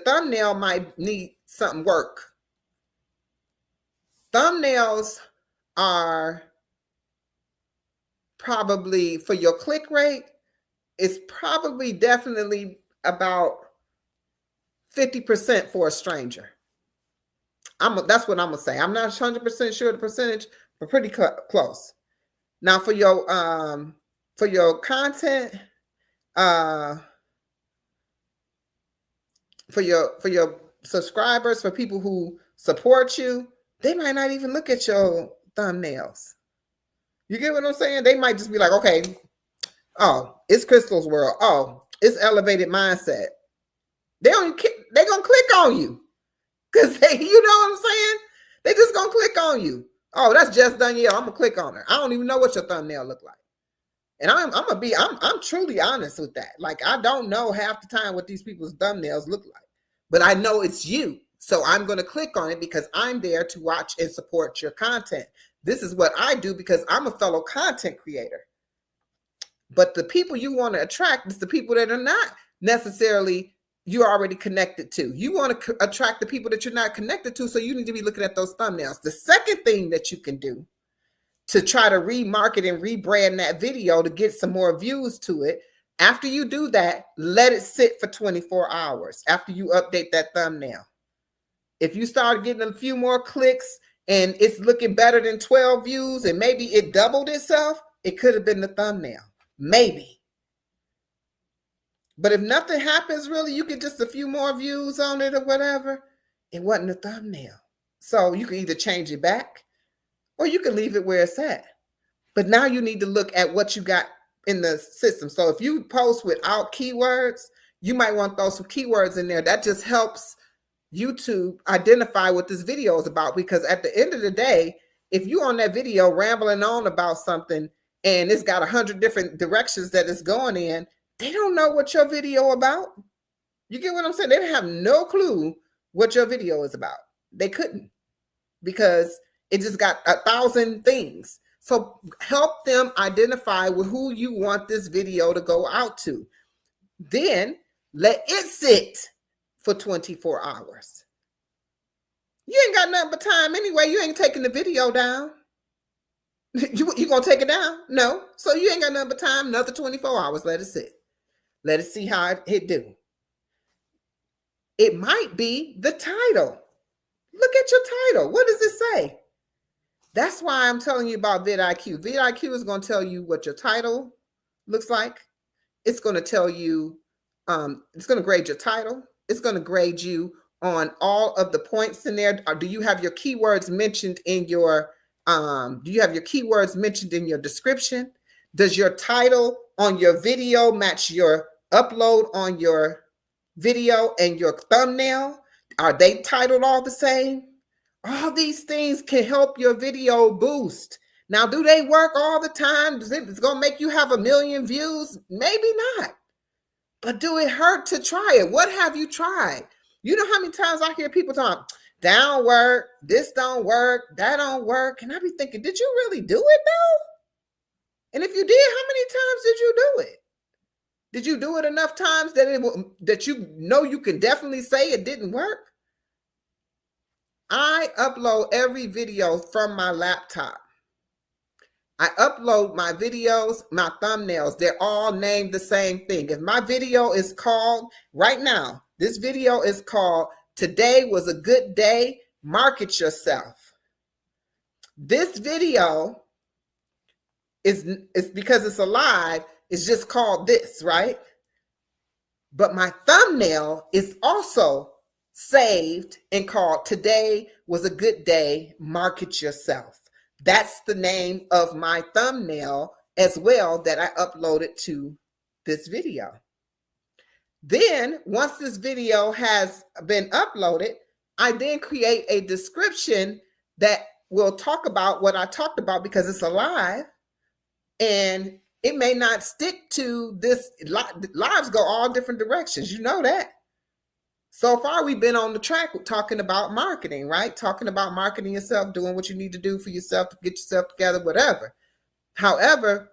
thumbnail might need some work. Thumbnails are probably, for your click rate, it's probably definitely about 50% for a stranger. That's what I'm gonna say. I'm not 100% sure the percentage, but pretty close. Now for your content, for your subscribers, for people who support you, they might not even look at your thumbnails. You get what I'm saying? They might just be like, okay, oh, it's Crystal's World. Oh, it's Elevated Mindset. They're gonna click on you because you know what I'm saying? They just gonna click on you. Oh, that's Jess Danielle. I'm gonna click on her. I don't even know what your thumbnail look like. And I'm truly honest with that. Like, I don't know half the time what these people's thumbnails look like, but I know it's you. So I'm going to click on it because I'm there to watch and support your content. This is what I do because I'm a fellow content creator. But the people you want to attract is the people that are not necessarily you're already connected to. You want to attract the people that you're not connected to. So you need to be looking at those thumbnails. The second thing that you can do to try to remarket and rebrand that video to get some more views to it, after you do that, let it sit for 24 hours after you update that thumbnail. If you start getting a few more clicks and it's looking better than 12 views and maybe it doubled itself, it could have been the thumbnail. Maybe. But if nothing happens really, you get just a few more views on it or whatever, it wasn't the thumbnail. So you can either change it back or you can leave it where it's at. But now you need to look at what you got in the system. So if you post without keywords, you might want to throw some keywords in there. That just helps YouTube identify what this video is about, because at the end of the day, if you on that video rambling on about something and it's got 100 different directions that it's going in, they don't know what your video about. You get what I'm saying? They have no clue what your video is about. They couldn't, because it just got 1,000 things. So help them identify with who you want this video to go out to. Then let it sit for 24 hours. You ain't got nothing but time anyway. You ain't taking the video down. You gonna take it down? No. So you ain't got nothing but time. Another 24 hours. Let it sit. Let it see how it do. It might be the title. Look at your title. What does it say? That's why I'm telling you about vidIQ. vidIQ is going to tell you what your title looks like. It's going to tell you, it's going to grade your title. It's going to grade you on all of the points in there. Or do you have your keywords mentioned in your, description? Does your title on your video match your upload on your video and your thumbnail? Are they titled all the same? All these things can help your video boost. Now, do they work all the time? It's going to make you have 1 million views? Maybe not. But do it hurt to try it? What have you tried? You know how many times I hear people talk, that don't work, this don't work, that don't work. And I be thinking, did you really do it though? And if you did, how many times did you do it? Did you do it enough times that you know you can definitely say it didn't work? I upload every video from my laptop. I upload my videos, my thumbnails. They're all named the same thing. If my video is called, right now, this video is called, Today Was a Good Day, Market Yourself. This video is because it's alive, it's just called this, right? But my thumbnail is also saved and called Today Was a Good Day, Market Yourself. That's the name of my thumbnail as well that I uploaded to this video. Then once this video has been uploaded, I then create a description that will talk about what I talked about because it's alive, and it may not stick to this. Lives go all different directions. You know that. So far, we've been on the track talking about marketing, right? Talking about marketing yourself, doing what you need to do for yourself to get yourself together, whatever. However,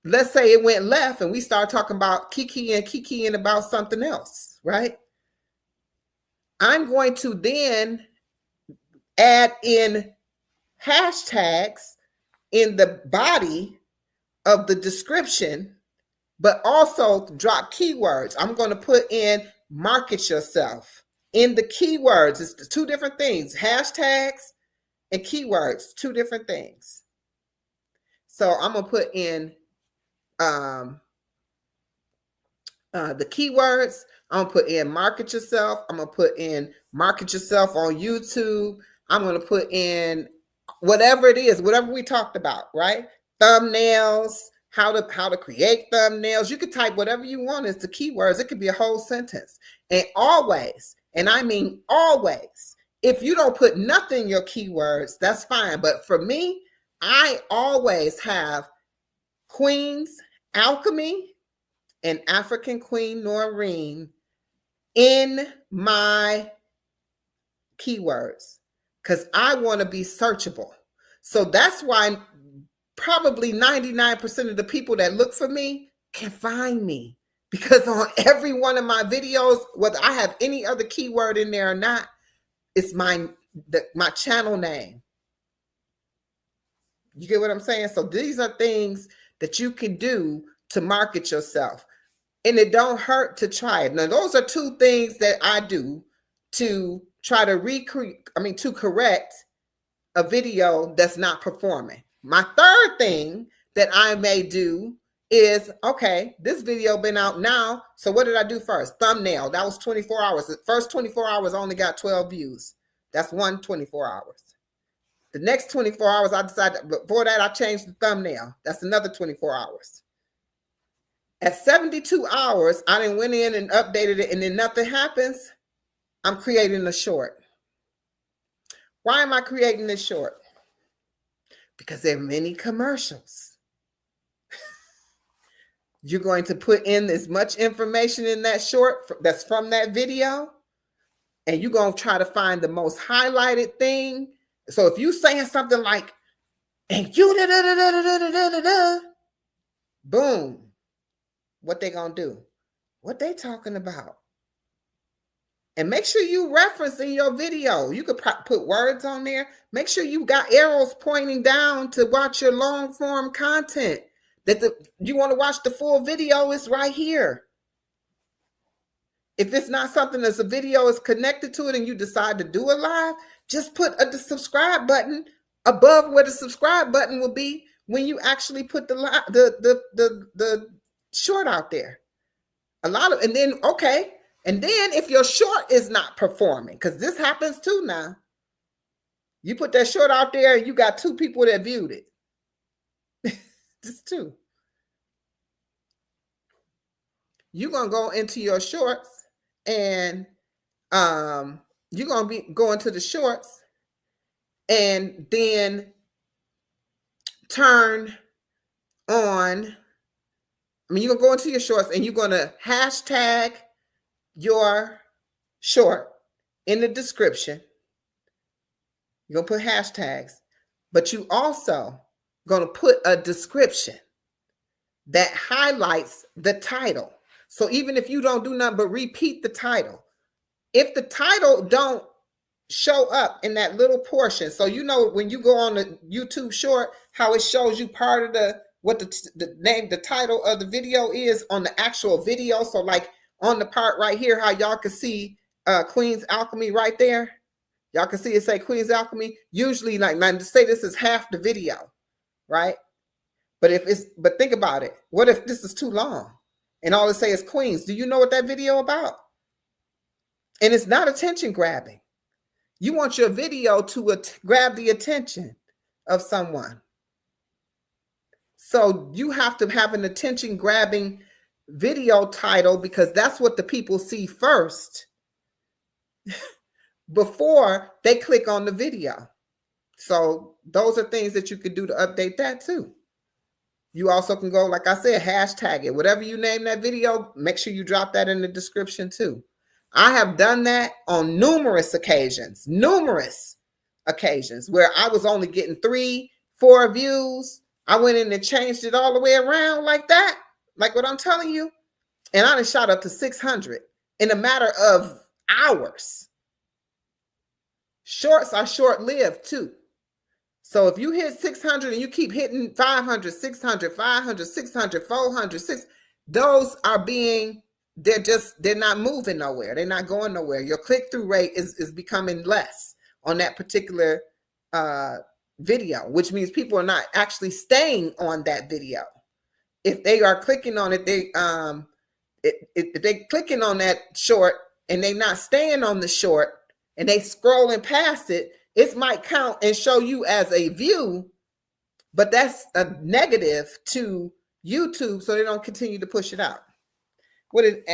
let's say it went left and we start talking about kikiing about something else, right? I'm going to then add in hashtags in the body of the description, but also drop keywords. I'm going to put in market yourself in the keywords. It's the two different things, hashtags and keywords, two different things. So I'm going to put in the keywords. I'm going to put in market yourself. I'm going to put in market yourself on YouTube. I'm going to put in whatever it is, whatever we talked about, right? Thumbnails, how to create thumbnails. You could type whatever you want as the keywords. It could be a whole sentence. And always, and I mean always, if you don't put nothing in your keywords, that's fine. But for me, I always have Queen's Alchemy and African Queen Noreen in my keywords because I want to be searchable. So that's why probably 99% of the people that look for me can find me, because on every one of my videos, whether I have any other keyword in there or not, it's my channel name. You get what I'm saying? So these are things that you can do to market yourself, and it don't hurt to try it. Now, those are two things that I do to try to correct a video that's not performing. My third thing that I may do is, okay, this video been out now. So what did I do first? Thumbnail. That was 24 hours. The first 24 hours only got 12 views. That's 24 hours. The next 24 hours, I decided, before that, I changed the thumbnail. That's another 24 hours. At 72 hours, I then went in and updated it, and then nothing happens. I'm creating a short. Why am I creating this short? Because there are many commercials. You're going to put in as much information in that short that's from that video, and you're going to try to find the most highlighted thing. So if you're saying something like, and you da da da da da da da da da, boom, what they gonna do? What they talking about? And make sure you reference in your video. You could put words on there. Make sure you got arrows pointing down to watch your long form content. That you want to watch the full video, is right here. If it's not something that's a video is connected to it and you decide to do it live, just put the subscribe button above where the subscribe button will be when you actually put the short out there. And then if your short is not performing, because this happens too now. You put that short out there, you got 2 people that viewed it. Just 2. You're gonna go into your shorts, and you're gonna be going to the shorts, and then turn on. You're gonna go into your shorts, and you're gonna hashtag your short in the description. You're gonna put hashtags, but you also gonna put a description that highlights the title. So even if you don't do nothing but repeat the title, if the title don't show up in that little portion, so when you go on the YouTube short, how it shows you part of what the name, the title of the video is on the actual video. So like on the part right here, how y'all can see Queen's Alchemy right there. Y'all can see it say Queen's Alchemy. Usually, like to say this is half the video, right? But think about it. What if this is too long and all it say is Queens? Do you know what that video about? And it's not attention grabbing. You want your video to grab the attention of someone. So you have to have an attention grabbing video title, because that's what the people see first before they click on the video. So those are things that you could do to update that too. You also can go, like I said, hashtag it. Whatever you name that video, make sure you drop that in the description too. I have done that on numerous occasions where I was only getting 3-4 views. I went in and changed it all the way around like that, like what I'm telling you. And I done shot up to 600 in a matter of hours. Shorts are short-lived too. So if you hit 600 and you keep hitting 500, 600, 500, 600, 400, 600, those are they're not moving nowhere. They're not going nowhere. Your click-through rate is becoming less on that particular video, which means people are not actually staying on that video. If they are clicking on it, if they clicking on that short and they not staying on the short and they scrolling past it, it might count and show you as a view, but that's a negative to YouTube, so they don't continue to push it out. What did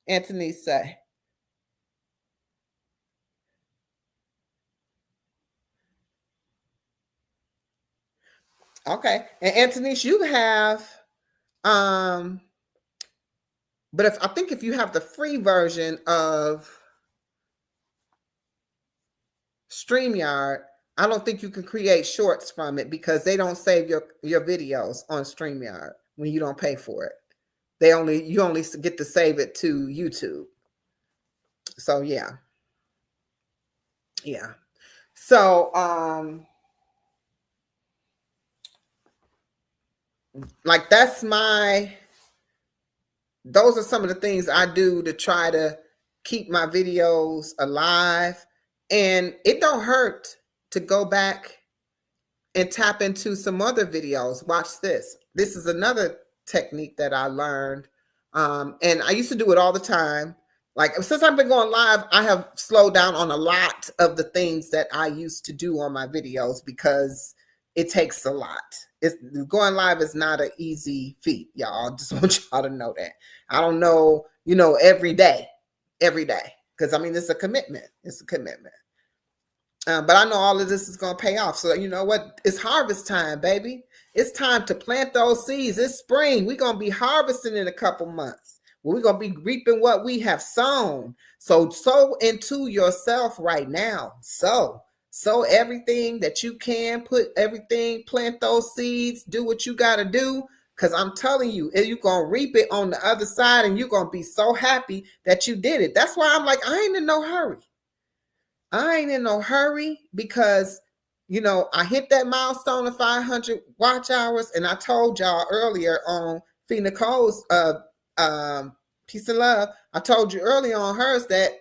Anthony say? Okay, and Anthony, you have, but I think if you have the free version of StreamYard, I don't think you can create shorts from it, because they don't save your videos on StreamYard when you don't pay for it. You only get to save it to YouTube. So yeah. So like those are some of the things I do to try to keep my videos alive. And it don't hurt to go back and tap into some other videos. Watch this. This is another technique that I learned. And I used to do it all the time. Like since I've been going live, I have slowed down on a lot of the things that I used to do on my videos because it takes a lot. It's going live is not an easy feat, y'all. I just want y'all to know that. I don't know, every day, because I mean it's a commitment. It's a commitment. But I know all of this is going to pay off. So you know what? It's harvest time, baby. It's time to plant those seeds. It's spring. We're going to be harvesting in a couple months. We're going to be reaping what we have sown. So sow into yourself right now. Sow everything that you can, put everything, plant those seeds, do what you got to do. Because I'm telling you, you're going to reap it on the other side and you're going to be so happy that you did it. That's why I'm like, I ain't in no hurry. Because, I hit that milestone of 500 watch hours. And I told y'all earlier on Fee Nicole's Peace and Love. I told you earlier on hers that,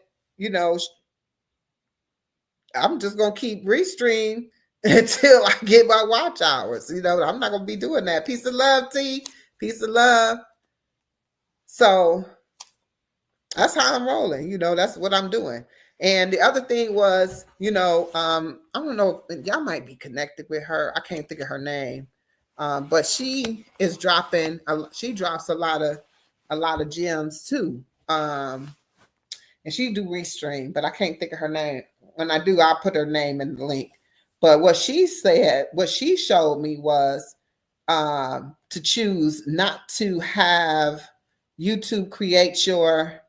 I'm just going to keep restream until I get my watch hours. I'm not going to be doing that. Peace and love, T. Peace and love. So that's how I'm rolling. That's what I'm doing. And the other thing was, I don't know, y'all might be connected with her. I can't think of her name. But she is dropping, she drops a lot of gems too. And she do restream, but I can't think of her name. When I do, I'll put her name in the link. But what she showed me was to choose not to have YouTube create your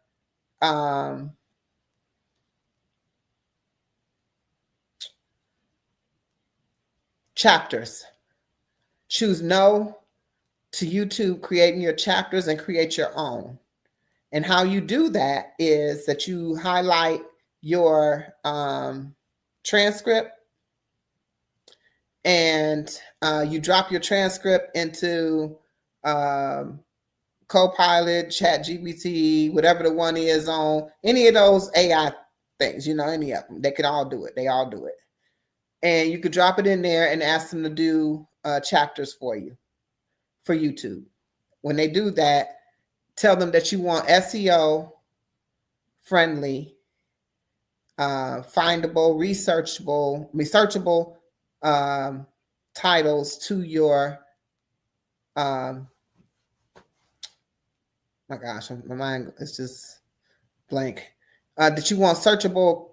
chapters. Choose no to YouTube creating your chapters and create your own. And how you do that is that you highlight your transcript and you drop your transcript into Copilot, ChatGPT, whatever the one is on any of those AI things, any of them. They can all do it. They all do it. And you could drop it in there and ask them to do chapters for you, for YouTube. When they do that, tell them that you want SEO friendly, findable, researchable titles to your, my gosh, my mind is just blank. That you want searchable,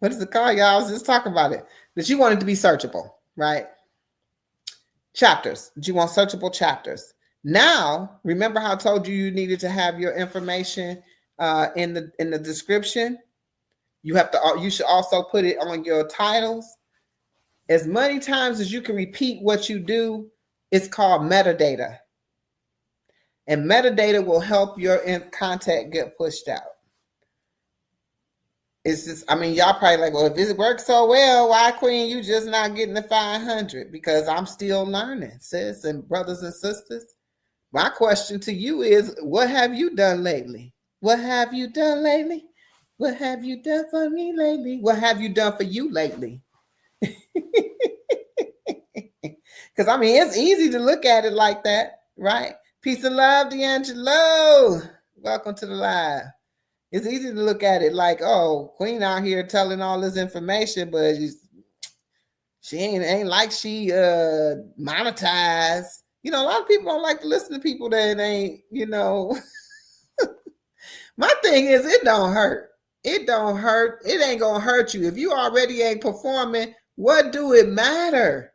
what is it called, y'all? I was just talking about it. That you want it to be searchable, right? Chapters. Do you want searchable chapters? Now, remember how I told you needed to have your information in the description? You should also put it on your titles. As many times as you can repeat what you do, it's called metadata. And metadata will help your content get pushed out. It's just, y'all probably like, well, if it works so well, why, Queen, you just not getting the 500? Because I'm still learning, sis and brothers and sisters. My question to you is, what have you done lately? What have you done lately? What have you done for me lately? What have you done for you lately? Because, it's easy to look at it like that, right? Peace and love, D'Angelo. Welcome to the live. It's easy to look at it like, oh, Queen out here telling all this information, but she ain't like she monetized. A lot of people don't like to listen to people that ain't, My thing is, it don't hurt. It don't hurt. It ain't gonna hurt you. If you already ain't performing, what do it matter?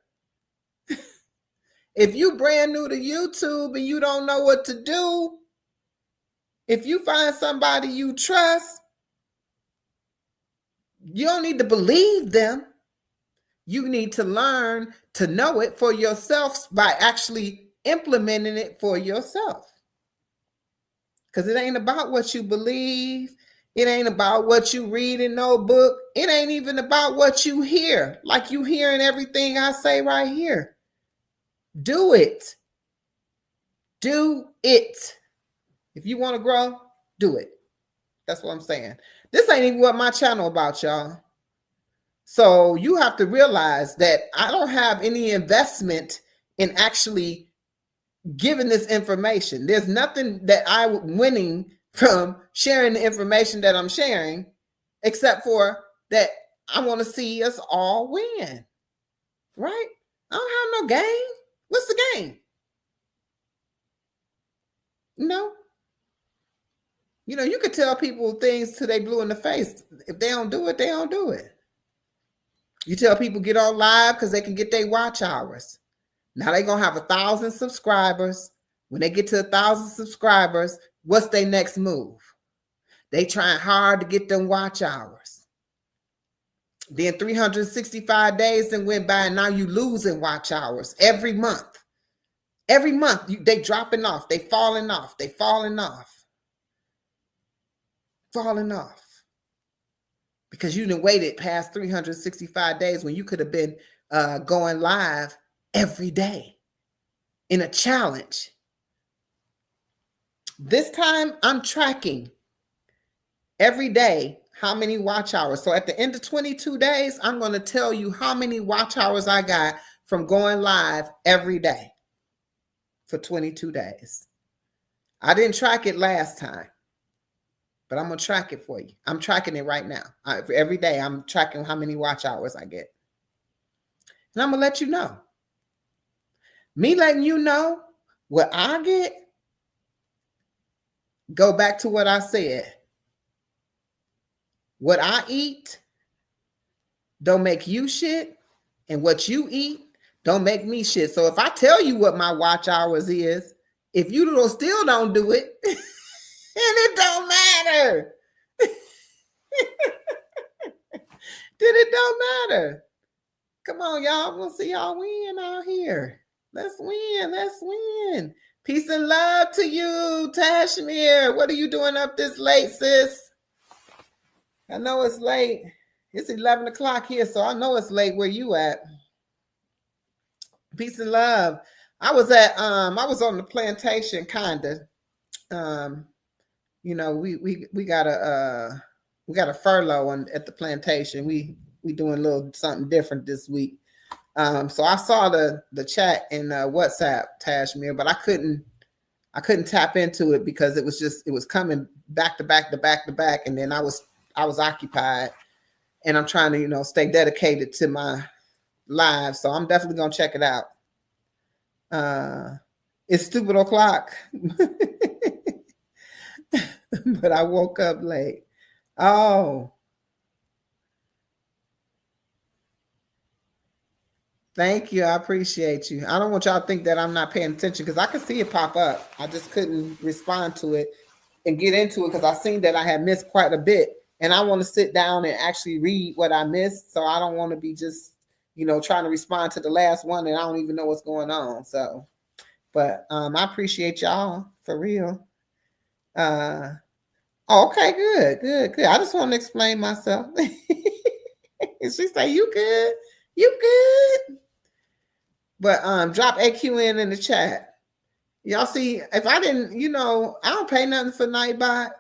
If you brand new to YouTube and you don't know what to do, if you find somebody you trust, you don't need to believe them. You need to learn to know it for yourself by actually implementing it for yourself. Because it ain't about what you believe. It ain't about what you read in no book. It ain't even about what you hear. Like you hearing everything I say right here. Do it. Do it. If you want to grow, do it. That's what I'm saying. This ain't even what my channel about, y'all. So you have to realize that I don't have any investment in actually giving this information. There's nothing that I'm winning from sharing the information that I'm sharing, except for that I want to see us all win, right? I don't have no gain. What's the gain? You could tell people things till they blue in the face. If they don't do it, they don't do it. You tell people get on live because they can get their watch hours. Now they're going to have 1,000 subscribers. When they get to 1,000 subscribers, what's their next move? They trying hard to get them watch hours. Then 365 days then went by and now you losing watch hours every month. Every month they dropping off. They falling off. They falling off. Falling off. Because you done waited past 365 days when you could have been going live every day in a challenge. This time I'm tracking every day how many watch hours. So at the end of 22 days, I'm going to tell you how many watch hours I got from going live every day for 22 days. I didn't track it last time, but I'm going to track it for you. I'm tracking it right now. Every day I'm tracking how many watch hours I get. And I'm going to let you know. Me letting you know what I get, go back to what I said. What I eat don't make you shit, and what you eat don't make me shit. So if I tell you what my watch hours is, if you still don't do it, and it don't matter, then it don't matter. Come on, y'all. We'll see y'all win out here. Let's win. Let's win. Peace and love to you, Tashmir. What are you doing up this late, sis? I know it's late. It's 11 o'clock here, so I know it's late where you at. Peace and love. I was on the plantation, kinda. We got a furlough at the plantation. We doing a little something different this week. So I saw the chat in WhatsApp, Tashmir, but I couldn't tap into it because it was coming back to back, and then I was occupied, and I'm trying to stay dedicated to my live. So I'm definitely gonna check it out. It's stupid o'clock, but I woke up late. Oh. Thank you. I appreciate you. I don't want y'all to think that I'm not paying attention because I could see it pop up. I just couldn't respond to it and get into it because I seen that I had missed quite a bit. And I want to sit down and actually read what I missed. So I don't want to be just, trying to respond to the last one and I don't even know what's going on. So, but I appreciate y'all for real. Okay, good. I just want to explain myself. She say, you good? You good? But drop AQN in the chat. Y'all see, if I didn't, I don't pay nothing for Nightbot,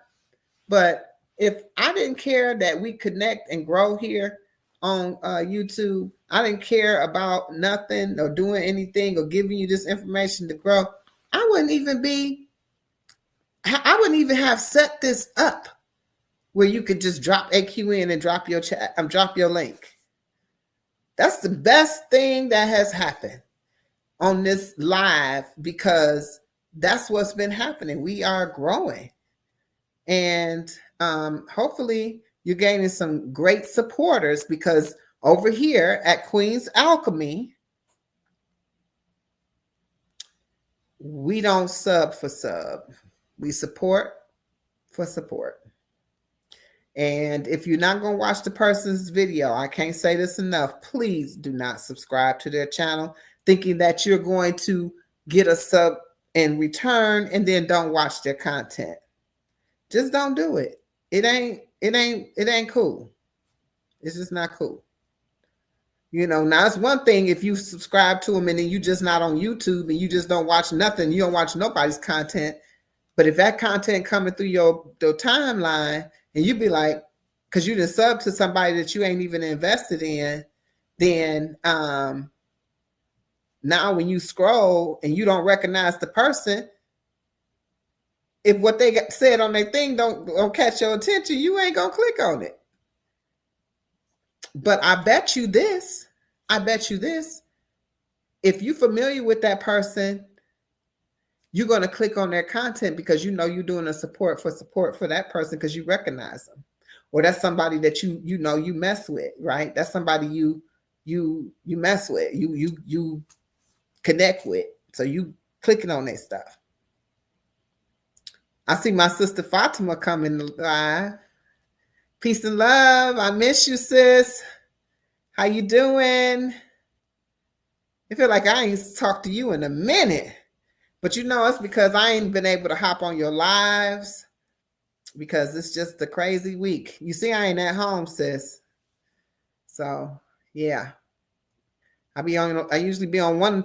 but if I didn't care that we connect and grow here on YouTube, I didn't care about nothing or doing anything or giving you this information to grow, I wouldn't even have set this up where you could just drop AQN and drop your chat, drop your link. That's the best thing that has happened on this live because that's what's been happening. We are growing. And hopefully you're gaining some great supporters because over here at Queen's Alchemy, we don't sub for sub. We support for support. And if you're not going to watch the person's video, I can't say this enough, please do not subscribe to their channel thinking that you're going to get a sub in return and then don't watch their content. Just don't do it. It ain't cool. It's just not cool. Now it's one thing if you subscribe to them and then you just not on YouTube and you just don't watch nothing, you don't watch nobody's content. But if that content coming through your timeline and you be like, because you didn't sub to somebody that you ain't even invested in, then Now, when you scroll and you don't recognize the person, if what they said on their thing don't catch your attention, you ain't gonna click on it. But I bet you this, if you're familiar with that person, you're going to click on their content because you know you're doing a support for that person because you recognize them, or that's somebody that you know you mess with, right? That's somebody you mess with, you connect with, so you clicking on their stuff. I see my sister Fatima coming live. Peace and love. I miss you, sis. How you doing? I feel like I ain't talked to you in a minute. But you know, it's because I ain't been able to hop on your lives because it's just a crazy week. You see, I ain't at home, sis. So, yeah. I usually be on one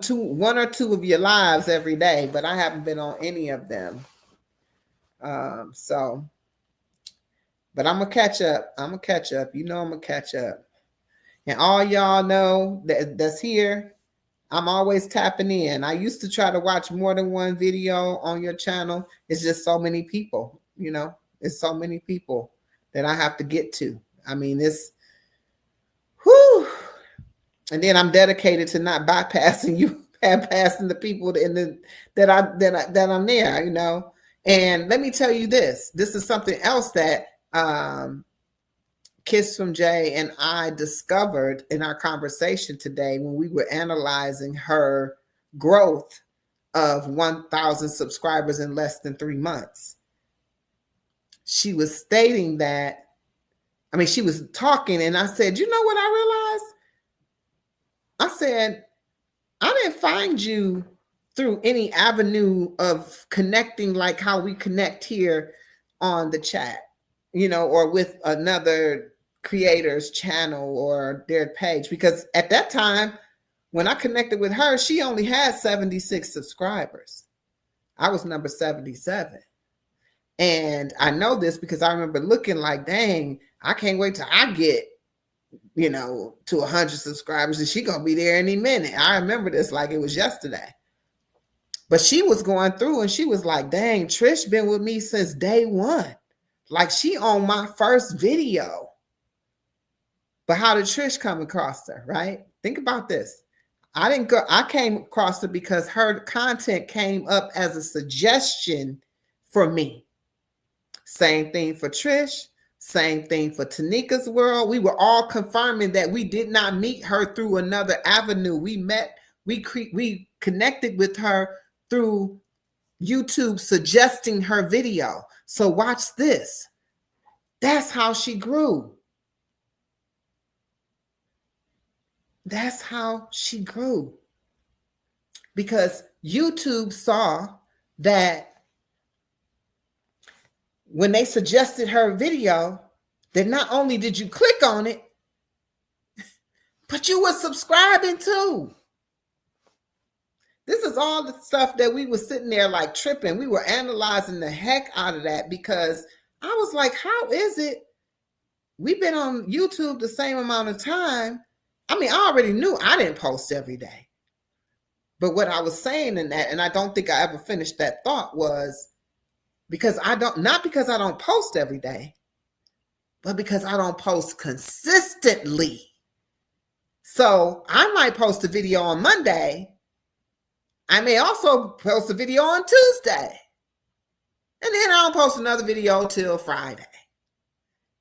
or two of your lives every day, but I haven't been on any of them. But I'm gonna catch up. You know I'm gonna catch up. And all y'all know that's here, I'm always tapping in. I used to try to watch more than one video on your channel. It's just so many people, you know. It's so many people that I have to get to. I mean, it's whew. And then I'm dedicated to not bypassing you, bypassing the people that I'm there, you know. And let me tell you this. This is something else that Kiss from Jay and I discovered in our conversation today when we were analyzing her growth of 1,000 subscribers in less than 3 months. She was stating that, she was talking, and I said, you know what I realized? I said, I didn't find you through any avenue of connecting like how we connect here on the chat, you know, or with another creator's channel or their page. Because at that time, when I connected with her, she only had 76 subscribers. I was number 77. And I know this because I remember looking like, dang, I can't wait till I get, you know, to 100 subscribers and she gonna be there any minute. I remember this like it was yesterday. But she was going through and she was like, dang, Trish been with me since day one. Like she on my first video. But how did Trish come across her, right? Think about this. I came across her because her content came up as a suggestion for me. Same thing for Trish. Same thing for Tanika's World. We were all confirming that we did not meet her through another avenue. We connected with her through YouTube suggesting her video. So watch this. That's how she grew. That's how she grew. Because YouTube saw that when they suggested her video, that not only did you click on it, but you were subscribing too. This is all the stuff that we were sitting there like tripping. We were analyzing the heck out of that because I was like, how is it we've been on YouTube the same amount of time? I already knew I didn't post every day. But what I was saying in that, and I don't think I ever finished that thought, was not because I don't post every day, but because I don't post consistently. So I might post a video on Monday. I may also post a video on Tuesday. And then I don't post another video till Friday.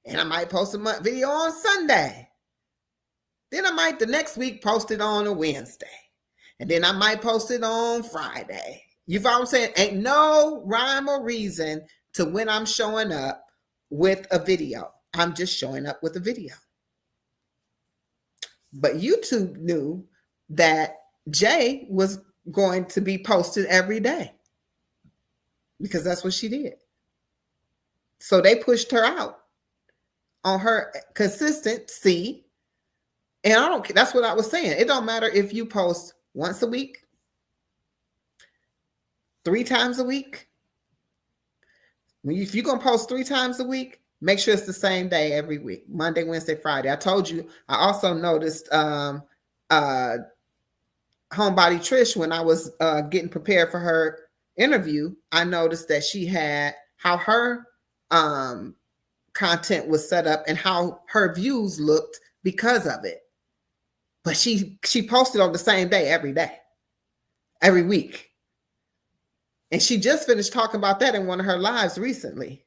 And I might post a video on Sunday. Then I might the next week post it on a Wednesday. And then I might post it on Friday. You follow what I'm saying? Ain't no rhyme or reason to when I'm showing up with a video. I'm just showing up with a video. But YouTube knew that Jay was going to be posted every day because that's what she did. So they pushed her out on her consistency. And that's what I was saying. It don't matter if you post once a week, 3 times a week. If you're going to post 3 times a week, make sure it's the same day every week, Monday, Wednesday, Friday. I told you, I also noticed Homebody Trish, when I was getting prepared for her interview, I noticed that she had how her content was set up and how her views looked because of it. But she posted on the same day, every week. And she just finished talking about that in one of her lives recently,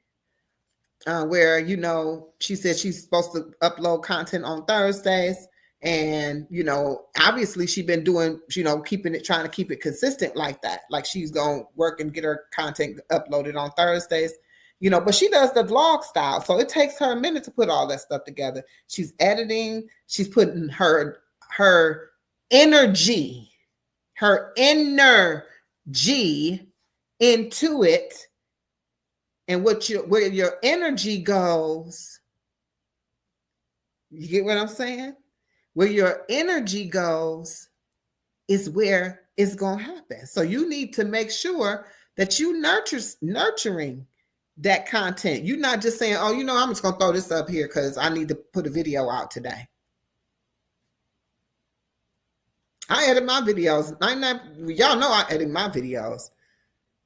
where, you know, she said she's supposed to upload content on Thursdays. And, you know, obviously she's been doing, you know, trying to keep it consistent like that. Like she's going to work and get her content uploaded on Thursdays, you know, but she does the vlog style. So it takes her a minute to put all that stuff together. She's editing, she's putting her energy into it. And where your energy goes, you get what I'm saying? Where your energy goes is where it's going to happen. So you need to make sure that you nurturing that content. You're not just saying, oh, you know, I'm just going to throw this up here because I need to put a video out today. I edit my videos. Y'all know I edit my videos.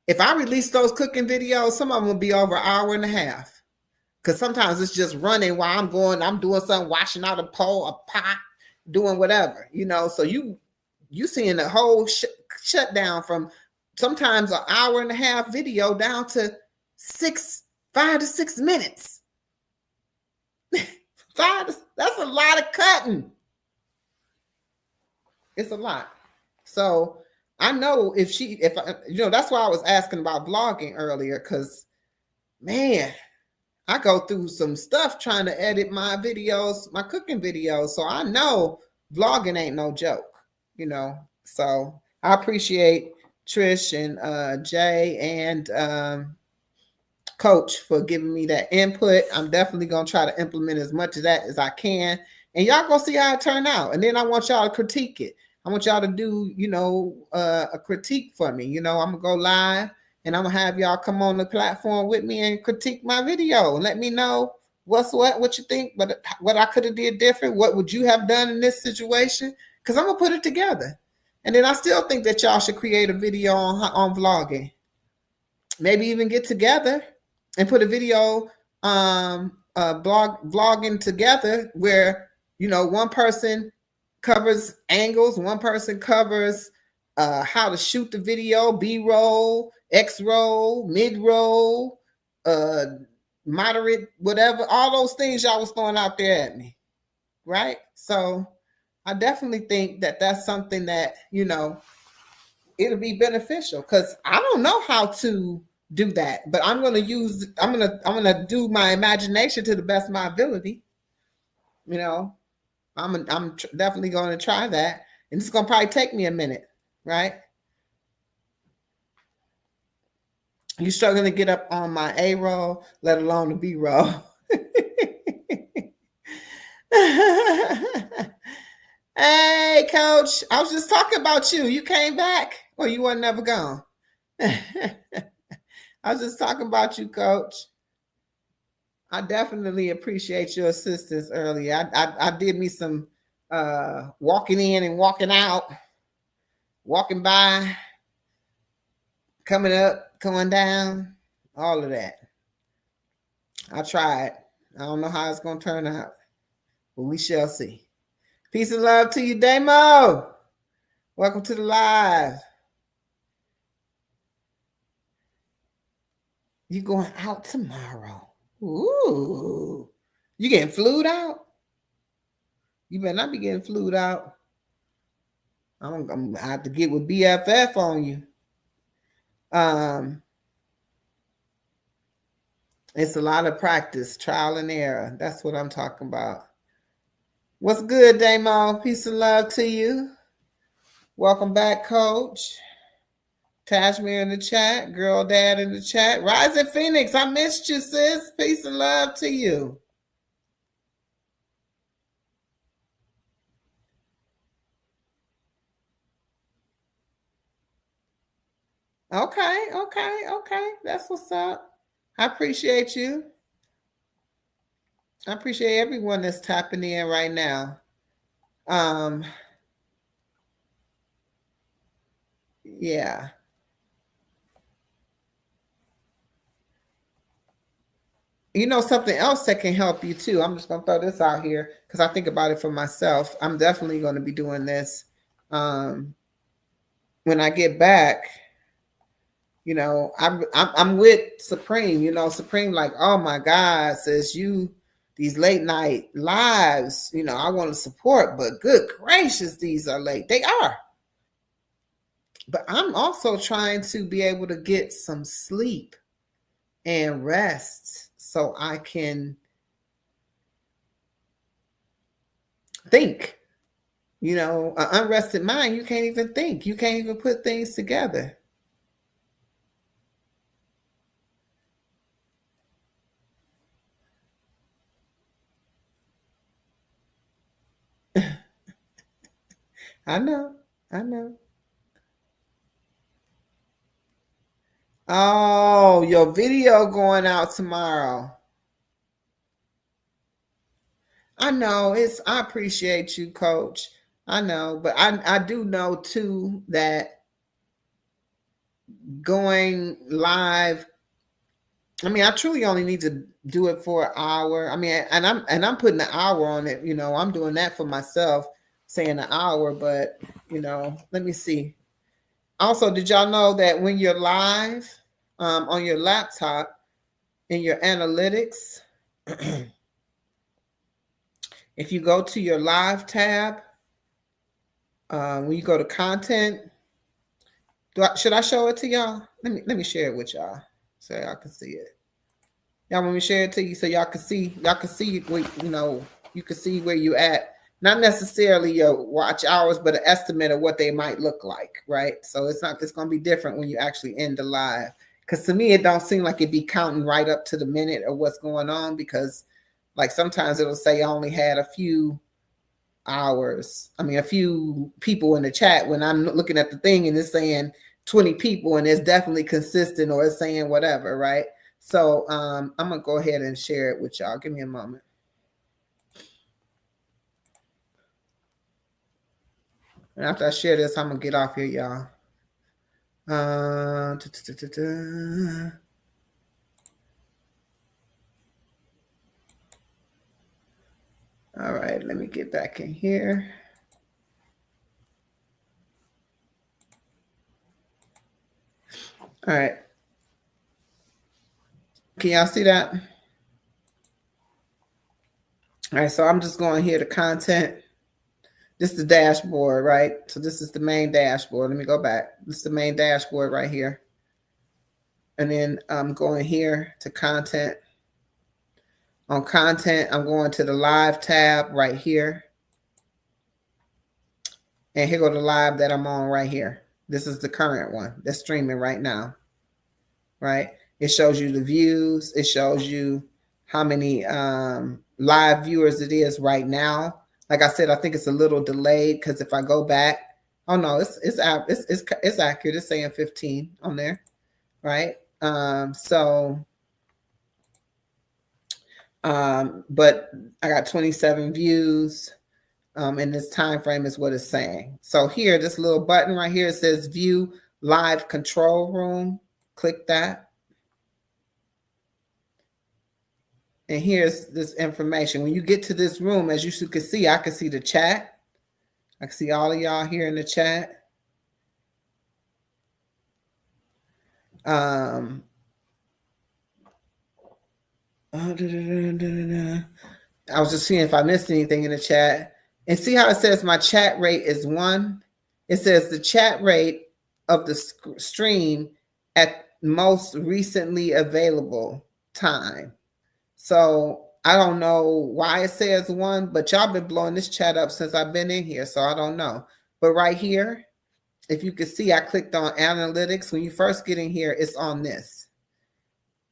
If I release those cooking videos, some of them will be over an hour and a half. Because sometimes it's just running while I'm doing something, washing out a pot, doing whatever, you know. So you seeing the whole shutdown from sometimes an hour and a half video down to 5 to 6 minutes. That's a lot of cutting. It's a lot. So I know if you know, that's why I was asking about vlogging earlier, because man, I go through some stuff trying to edit my videos, my cooking videos. So I know vlogging ain't no joke, you know. So I appreciate Trish and Jay and Coach for giving me that input. I'm definitely going to try to implement as much of that as I can. And y'all going to see how it turn out. And then I want y'all to critique it. I want y'all to do, you know, a critique for me. You know, I'm going to go live and I'm going to have y'all come on the platform with me and critique my video and let me know what you think, but what I could have did different. What would you have done in this situation? Because I'm going to put it together. And then I still think that y'all should create a video on vlogging. Maybe even get together and put a video vlogging together where, you know, one person covers angles, one person covers how to shoot the video, B-roll, X-roll, mid-roll, moderate, whatever, all those things y'all was throwing out there at me, right? So I definitely think that that's something that, you know, it'll be beneficial, because I don't know how to do that, but I'm gonna do my imagination to the best of my ability. You know, I'm definitely going to try that, and it's gonna probably take me a minute, right? You're struggling to get up on my A roll, let alone the B roll. Hey, Coach, I was just talking about you. You came back, or you were never gone. I was just talking about you, Coach. I definitely appreciate your assistance earlier. I did me some walking in and walking out, walking by, coming up, coming down, all of that. I tried. I don't know how it's going to turn out, but we shall see. Peace and love to you, Damo. Welcome to the live. You going out tomorrow? Ooh, you getting flued out? You better not be getting flued out. I'm gonna have to get with BFF on you. It's a lot of practice, trial and error. That's what I'm talking about. What's good, Damo? Peace and love to you. Welcome back, Coach. Tashmere in the chat, Girl Dad in the chat. Rising Phoenix, I missed you, sis. Peace and love to you. Okay. That's what's up. I appreciate you. I appreciate everyone that's tapping in right now. Yeah. You know, something else that can help you too. I'm just gonna throw this out here because I think about it for myself. I'm definitely going to be doing this when I get back. You know, I'm with Supreme. You know, Supreme like, oh my God, says you these late night lives. You know, I want to support, but good gracious, these are late. They are. But I'm also trying to be able to get some sleep and rest so I can think. You know, an unrested mind, you can't even think. You can't even put things together. I know. I know. Oh, your video going out tomorrow. I know. I appreciate you, coach. I know, but I do know too that going live, I mean, I truly only need to do it for an hour. I mean, and I'm putting an hour on it. You know, I'm doing that for myself, saying an hour. But you know, let me see. Also, did y'all know that when you're live on your laptop in your analytics, if you go to your live tab, when you go to content, should I show it to y'all? Let me share it with y'all so y'all can see it. Y'all want me to share it to you so y'all can see where, you know, you can see where you at. Not necessarily your watch hours, but an estimate of what they might look like, right? So it's gonna be different when you actually end the live. Because to me, it don't seem like it'd be counting right up to the minute of what's going on, because like sometimes it'll say I only had a few hours. I mean, a few people in the chat when I'm looking at the thing and it's saying 20 people and it's definitely consistent, or it's saying whatever, right? So I'm gonna go ahead and share it with y'all. Give me a moment. And after I share this, I'm gonna get off here, y'all. Uh, All right, let me get back in here. All right. Can y'all see that? All right, so I'm just going here to content. This is the dashboard, right? So this is the main dashboard. Let me go back. This is the main dashboard right here. And then I'm going here to content. On content, I'm going to the live tab right here. And here go the live that I'm on right here. This is the current one that's streaming right now, right? It shows you the views. It shows you how many live viewers it is right now. Like I said, I think it's a little delayed because if I go back, oh no, it's accurate. It's saying 15 on there, right? But I got 27 views. In this time frame is what it's saying. So here, this little button right here, it says view live control room. Click that. And here's this information. When you get to this room, as you can see, I can see the chat. I can see all of y'all here in the chat. I was just seeing if I missed anything in the chat. And see how it says my chat rate is 1? It says the chat rate of the stream at most recently available time. So I don't know why it says 1, but y'all been blowing this chat up since I've been in here, so I don't know. But right here, if you can see, I clicked on analytics. When you first get in here, it's on this.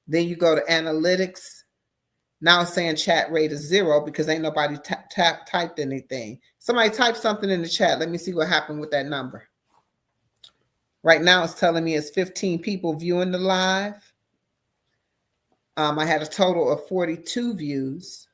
Then you go to analytics. Now it's saying chat rate is 0 because ain't nobody typed anything. Somebody type something in the chat. Let me see what happened with that number. Right now it's telling me it's 15 people viewing the live. I had a total of 42 views.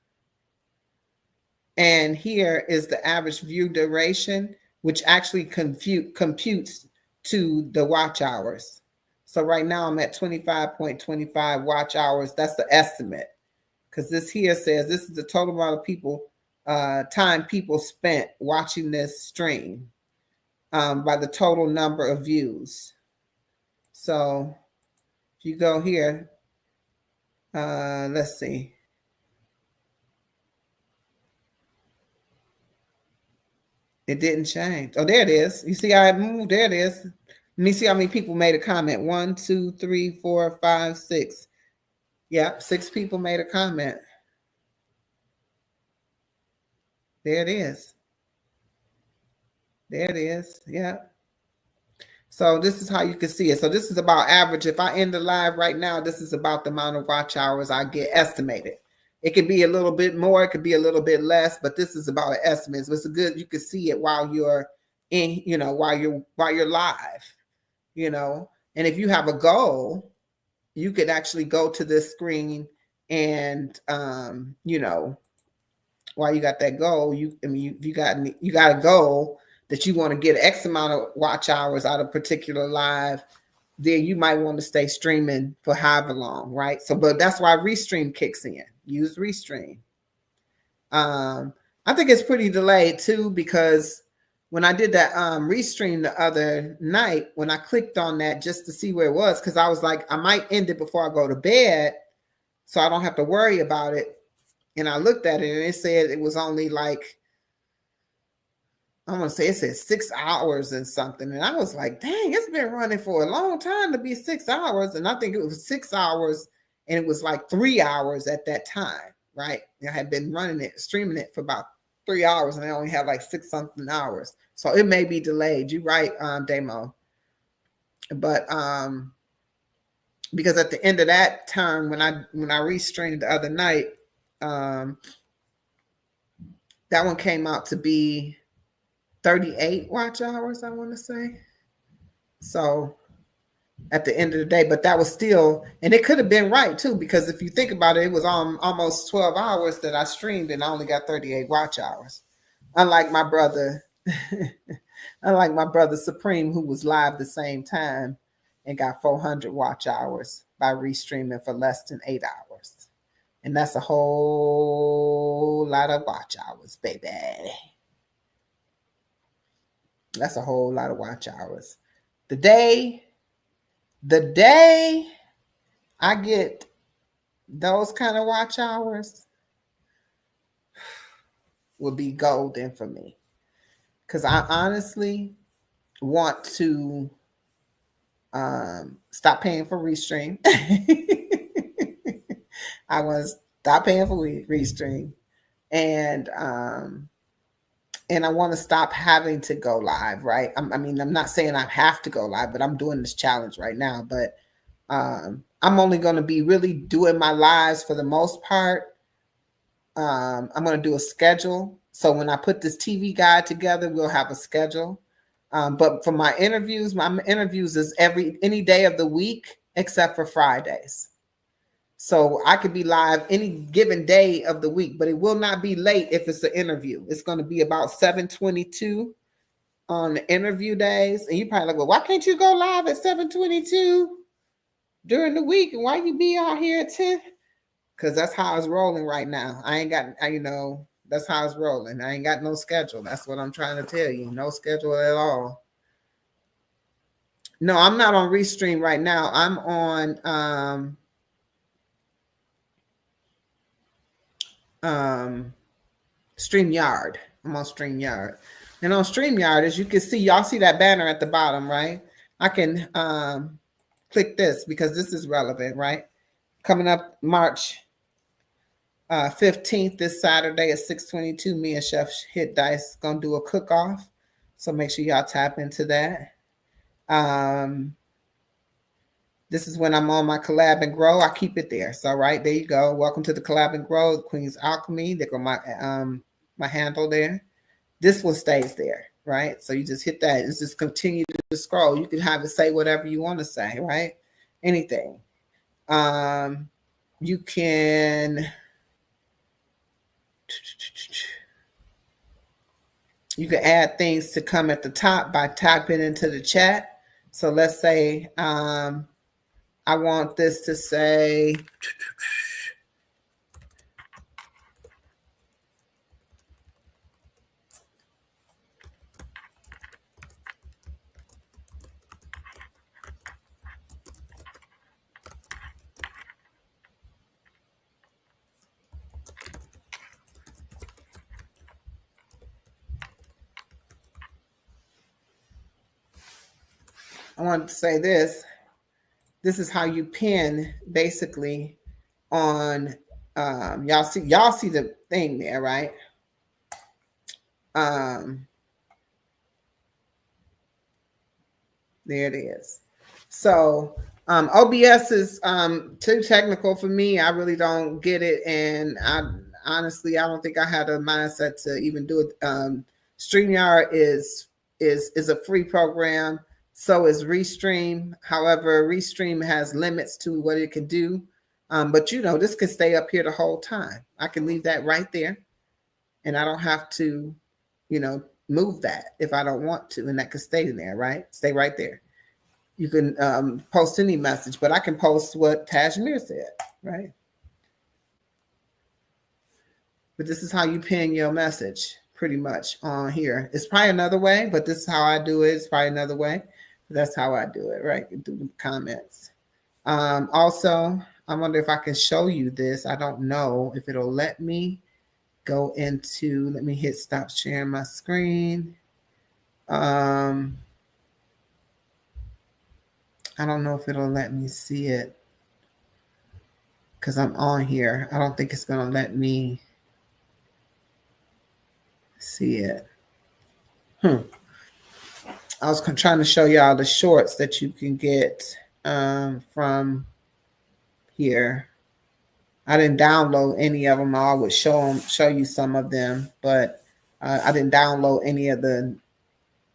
And here is the average view duration, which actually computes to the watch hours. So right now I'm at 25.25 watch hours. That's the estimate. Because this here says this is the total amount of people, time people spent watching this stream by the total number of views. So if you go here, let's see. It didn't change. Oh, there it is. You see how it moved? There it is. Let me see how many people made a comment. 1, 2, 3, 4, 5, 6. Yep, 6 people made a comment. There it is. There it is. Yeah. So this is how you can see it. So this is about average. If I end the live right now, this is about the amount of watch hours I get estimated. It could be a little bit more, it could be a little bit less, but this is about an estimate. So it's good you can see it while you're in, while you're live, And if you have a goal, you could actually go to this screen and while you got that goal, you got a goal that you want to get X amount of watch hours out of a particular live, then you might want to stay streaming for however long, right? So, but that's why Restream kicks in. Use Restream. I think it's pretty delayed too, because when I did that Restream the other night, when I clicked on that just to see where it was, because I was like, I might end it before I go to bed, so I don't have to worry about it. And I looked at it and it said it was only like, I'm going to say it said 6 hours and something. And I was like, dang, it's been running for a long time to be 6 hours. And I think it was 6 hours and it was like 3 hours at that time, right? I had been streaming it for about 3 hours and I only had like 6 something hours. So it may be delayed. You're right, Damo. But because at the end of that term, when I restreamed the other night, that one came out to be 38 watch hours, I want to say. So at the end of the day, but that was still, and it could have been right too, because if you think about it, it was almost 12 hours that I streamed and I only got 38 watch hours. Unlike my brother Supreme, who was live the same time and got 400 watch hours by restreaming for less than 8 hours. And that's a whole lot of watch hours, baby. That's a whole lot of watch hours. The day I get those kind of watch hours will be golden for me. Because I honestly want to stop paying for Restream. I want to stop paying for Restream. And I want to stop having to go live, right? I'm not saying I have to go live, but I'm doing this challenge right now. But I'm only going to be really doing my lives for the most part. I'm going to do a schedule. So when I put this TV guide together, we'll have a schedule. But for my interviews is any day of the week except for Fridays. So I could be live any given day of the week, but it will not be late if it's an interview. It's going to be about 7:22 on the interview days. And you probably like, well, why can't you go live at 7:22 during the week? And why you be out here at 10? Because that's how it's rolling right now. That's how it's rolling. I ain't got no schedule. That's what I'm trying to tell you. No schedule at all. No, I'm not on Restream right now. I'm on StreamYard. I'm on StreamYard. And on StreamYard, as you can see, y'all see that banner at the bottom, right? I can click this because this is relevant, right? Coming up March 15th, this Saturday at 6:22, me and Chef Hit Dice gonna do a cook-off. So make sure y'all tap into that. This is when I'm on my Collab and Grow. I keep it there. So right there you go. Welcome to the Collab and Grow, Queen's Alchemy. There go my handle there. This one stays there, right? So you just hit that. It's just continue to scroll. You can have it say whatever you want to say, right? Anything. You can add things to come at the top by typing into the chat. So let's say I want this to say, I want to say this. This is how you pin basically on y'all see the thing there, right? There it is. So OBS is too technical for me. I really don't get it, and honestly I don't think I had a mindset to even do it. StreamYard is a free program. So is Restream. However, Restream has limits to what it can do. But this can stay up here the whole time. I can leave that right there, and I don't have to, move that if I don't want to, and that can stay in there, right? Stay right there. You can post any message, but I can post what Tajmir said, right? But this is how you pin your message pretty much on here. It's probably another way, but this is how I do it. It's probably another way. But that's how I do it, right? Through the comments. Also, I wonder if I can show you this. I don't know if it'll let me go into, let me hit stop sharing my screen. I don't know if it'll let me see it because I'm on here. I don't think it's going to let me see it. I was trying to show y'all the shorts that you can get from here. I didn't download any of them. I would show you some of them, but I didn't download any of the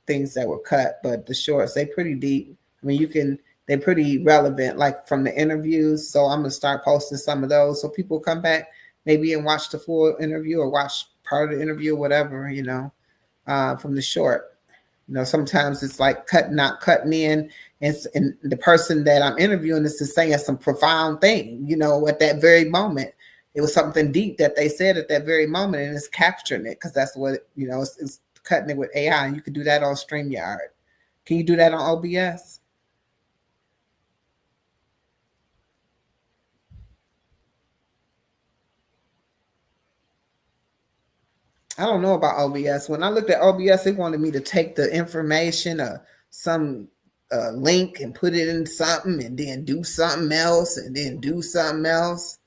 things that were cut. But the shorts, they pretty deep. I mean, they're pretty relevant, like from the interviews. So I'm gonna start posting some of those, so people come back maybe and watch the full interview or watch part of the interview, or whatever, from the short. Sometimes it's like not cutting in, and the person that I'm interviewing is just saying some profound thing, at that very moment. It was something deep that they said at that very moment, and it's capturing it because that's what, it's cutting it with AI. And you can do that on StreamYard. Can you do that on OBS? I don't know about OBS. When I looked at OBS, it wanted me to take the information of some link and put it in something, and then do something else, and then do something else,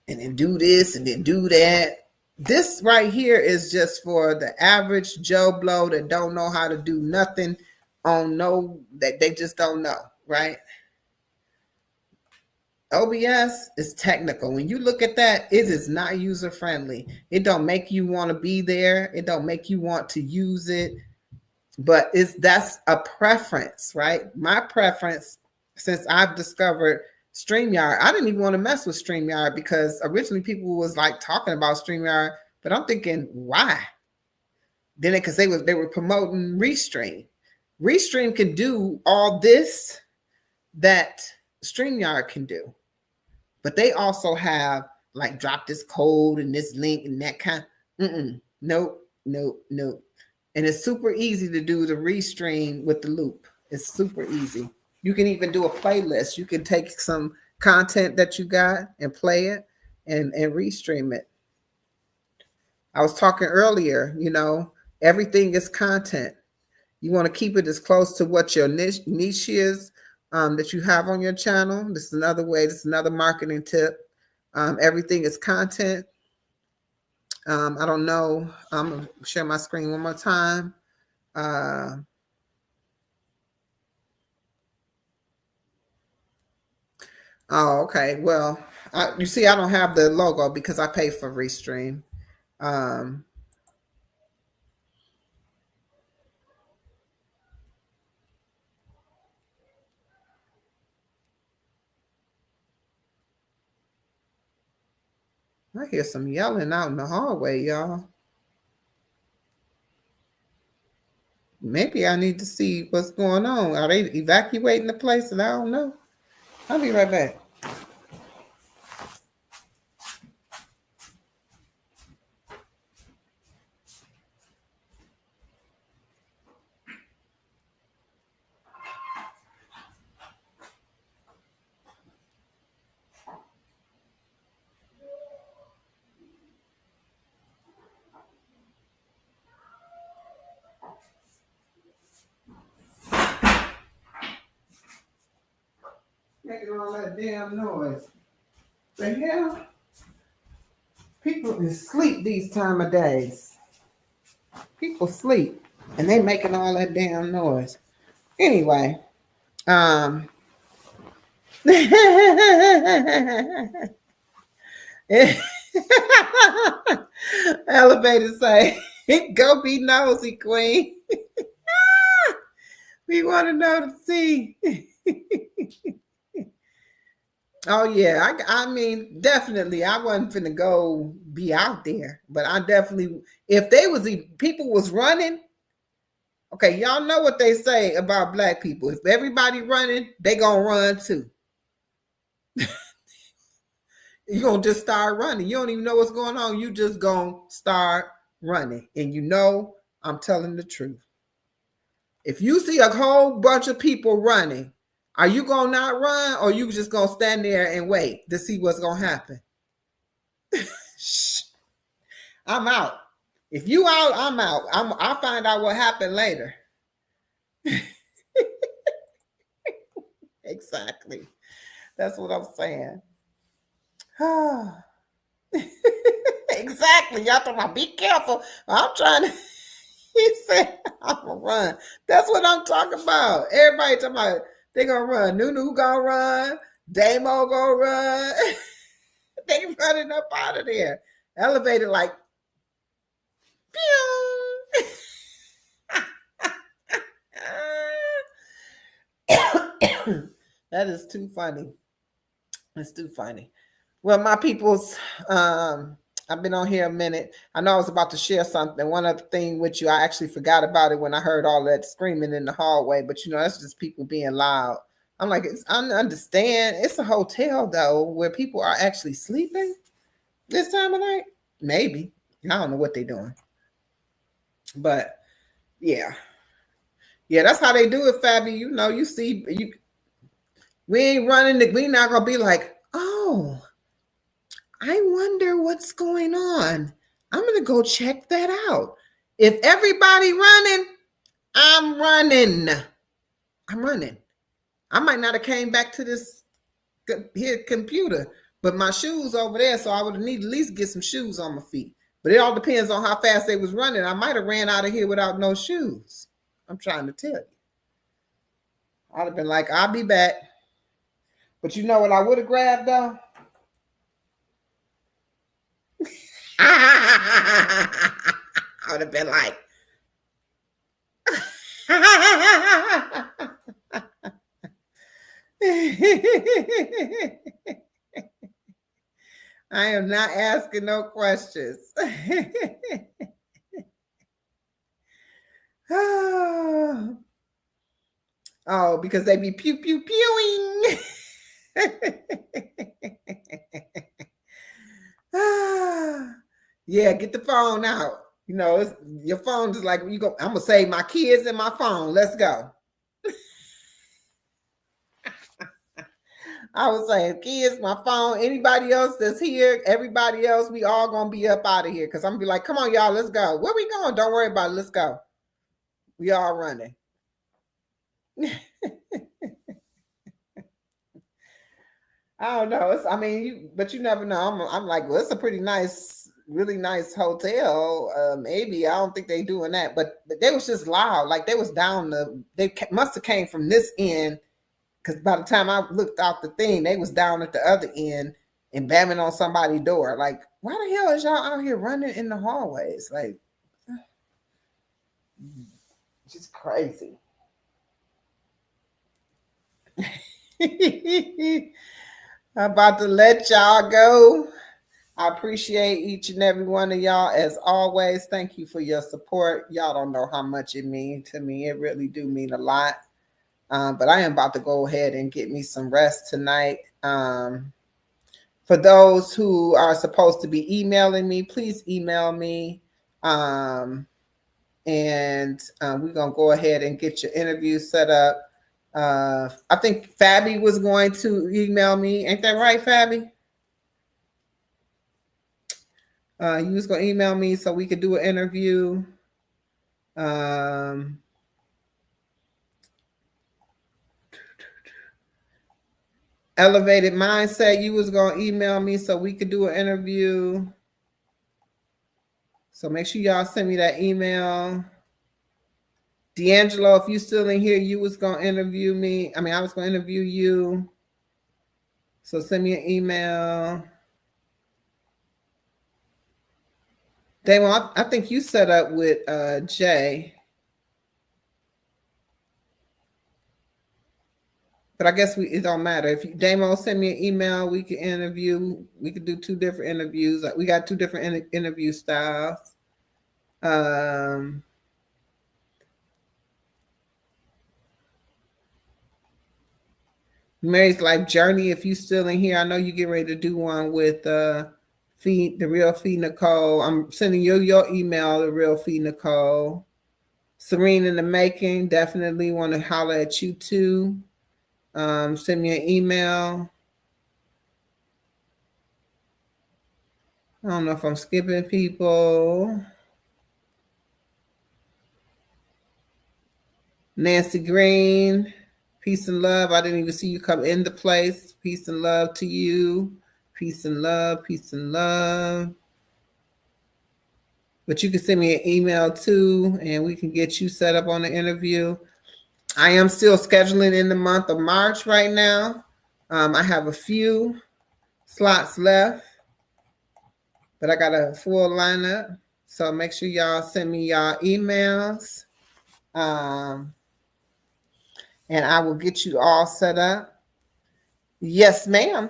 and then do this, and then do that. This right here is just for the average Joe Blow that don't know how to do nothing that they just don't know, right? OBS is technical. When you look at that, it is not user friendly. It don't make you want to be there. It don't make you want to use it. But that's a preference, right? My preference, since I've discovered StreamYard, I didn't even want to mess with StreamYard because originally people was like talking about StreamYard, but I'm thinking, why? Then because they were promoting Restream. Restream can do all this that StreamYard can do. But they also have like drop this code and this link and that kind. Nope. And it's super easy to do the Restream with the loop. It's super easy. You can even do a playlist. You can take some content that you got and play it and Restream it. I was talking earlier, everything is content. You want to keep it as close to what your niche is. That you have on your channel. This is another way. This is another marketing tip. Everything is content. I don't know. I'm going to share my screen one more time. Oh, okay. Well, you see, I don't have the logo because I pay for Restream. I hear some yelling out in the hallway, y'all. Maybe I need to see what's going on. Are they evacuating the place? And I don't know. I'll be right back. Making all that damn noise. The hell? People is sleep these time of days. People sleep and they making all that damn noise. Anyway, Elevator say, go be nosy, queen. We want to know to see. Oh yeah, I mean, definitely. I wasn't finna go be out there, but I definitely, if they was people was running. Okay, y'all know what they say about black people. If everybody running, they gonna run too. You gonna just start running. You don't even know what's going on. You just gonna start running, and you know I'm telling the truth. If you see a whole bunch of people running, are you gonna not run, or you just gonna stand there and wait to see what's gonna happen? I'm out. If you out, I'm out. I'll find out what happened later. Exactly. That's what I'm saying. Exactly. Y'all talking about be careful. I'm trying to. He said, I'm gonna run. That's what I'm talking about. Everybody talking about they gonna run. Nunu gonna run. Damo gonna run. They running up out of there. Elevated like, pew. That is too funny. It's too funny. Well, my peoples, I've been on here a minute. I know I was about to share something. One other thing with you, I actually forgot about it when I heard all that screaming in the hallway. But you know, that's just people being loud. I'm like, I understand. It's a hotel though, where people are actually sleeping this time of night. Maybe. I don't know what they're doing. But yeah. Yeah, that's how they do it, Fabi. You know, you see, we ain't running. We not gonna be like, oh, I wonder what's going on. I'm gonna go check that out. If everybody running, I'm running. I'm running. I might not have came back to this here computer, but my shoes over there, so I would need at least get some shoes on my feet. But it all depends on how fast they was running. I might have ran out of here without no shoes. I'm trying to tell you. I'd have been like, I'll be back. But you know what I would have grabbed though? I would have been like, I am not asking no questions. Oh, because they be pew pew pewing. Yeah, get the phone out. You know, your phone is like you go. I'm gonna save my kids and my phone. Let's go. I was saying, kids, my phone, anybody else that's here, everybody else, we all gonna be up out of here. Cause I'm gonna be like, come on, y'all, let's go. Where we going? Don't worry about it. Let's go. We all running. I don't know. But you never know. I'm like, well, it's a pretty nice, really nice hotel. Maybe I don't think they doing that, but they was just loud. Like they was down they must have came from this end, because by the time I looked out the thing, they was down at the other end and banging on somebody's door. Like, why the hell is y'all out here running in the hallways? Like, just crazy. I'm about to let y'all go. I appreciate each and every one of y'all. As always, thank you for your support. Y'all don't know how much it means to me. It really do mean a lot. But I am about to go ahead and get me some rest tonight. For those who are supposed to be emailing me, please email me. And we're going to go ahead and get your interview set up. I think Fabi was going to email me. Ain't that right, Fabi? You was going to email me so we could do an interview. Elevated Mindset, you was going to email me so we could do an interview. So make sure y'all send me that email. D'Angelo, if you still in here, you was going to interview me. I mean, I was going to interview you. So send me an email. Damon, I think you set up with Jay. But I guess it don't matter. If Damo send me an email, we can interview. We could do 2 different interviews. We got 2 different interview styles. Mary's Life Journey, if you still in here, I know you get ready to do one with the Real Fee Nicole. I'm sending you your email, the Real Fee Nicole. Serene in the Making, definitely want to holler at you too. Send me an email. I don't know if I'm skipping people. Nancy Green, peace and love. I didn't even see you come into place. Peace and love to you. Peace and love, peace and love. But you can send me an email too, and we can get you set up on the interview. I am still scheduling in the month of March right now. I have a few slots left, but I got a full lineup. So make sure y'all send me y'all emails. And I will get you all set up. Yes, ma'am.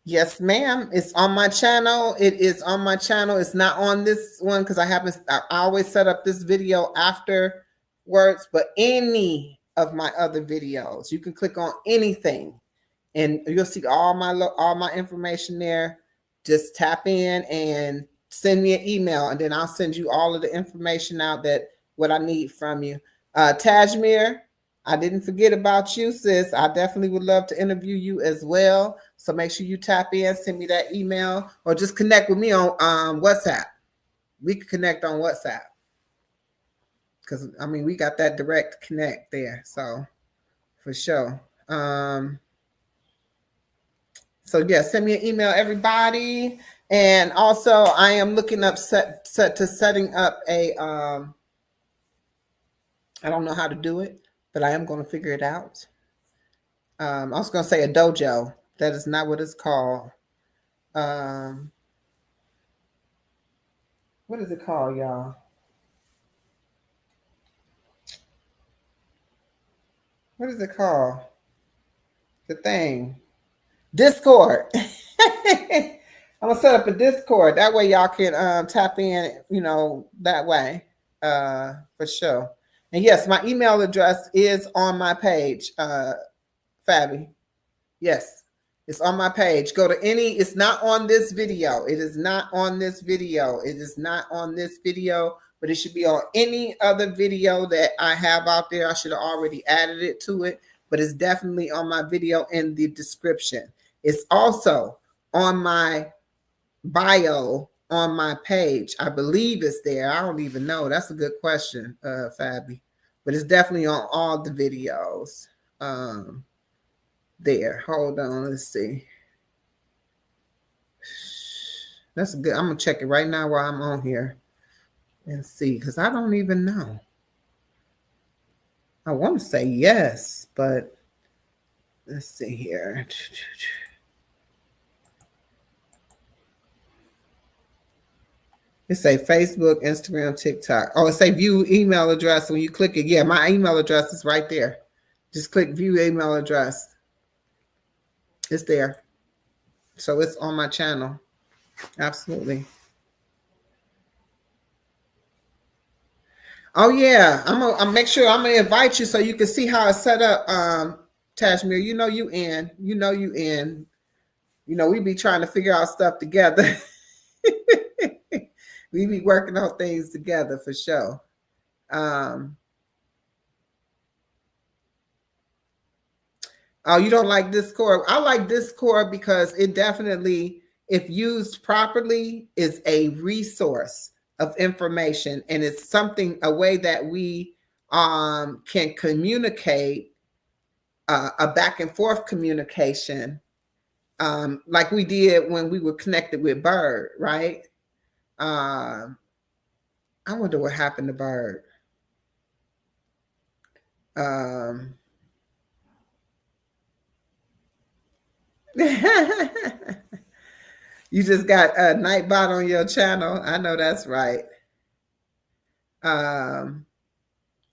Yes, ma'am. It's on my channel. It is on my channel. It's not on this one because I always set up this video afterwards, but any of my other videos, you can click on anything and you'll see all my information there. Just tap in and send me an email, and then I'll send you all of the information out that what I need from you. Tajmir, I didn't forget about you, sis. I definitely would love to interview you as well. So make sure you tap in, send me that email, or just connect with me on WhatsApp. We can connect on WhatsApp. Because, I mean, we got that direct connect there. So, for sure. So, yeah, send me an email, everybody. And also, I am looking up setting up a, I don't know how to do it, but I am going to figure it out. I was going to say a dojo. That is not what it's called. What is it called, y'all? What is it called? The thing. Discord. I'm going to set up a Discord. That way y'all can tap in, that way for sure. And yes, my email address is on my page, Fabi. Yes. It's on my page. Go to it's not on this video. It is not on this video. It is not on this video, but it should be on any other video that I have out there. I should have already added it to it, but it's definitely on my video in the description. It's also on my bio on my page. I believe it's there. I don't even know. That's a good question, Fabi. But it's definitely on all the videos. There. Hold on. Let's see. That's good. I'm going to check it right now while I'm on here and see, because I don't even know. I want to say yes, but let's see here. It say Facebook, Instagram, TikTok. Oh, it say view email address. When you click it, yeah, my email address is right there. Just click view email address. It's there. So it's on my channel. Absolutely. Oh yeah, I'll make sure I'm gonna invite you so you can see how it's set up. Tashmir, you know you in. You know you in. You know we be trying to figure out stuff together. We be working on things together for sure. Um, oh, you don't like Discord? I like Discord because it definitely, if used properly, is a resource of information, and it's something, a way that we can communicate, a back and forth communication, like we did when we were connected with Bird, right? Um, I wonder what happened to Bird. Um, you just got a Nightbot on your channel. I know that's right. Um,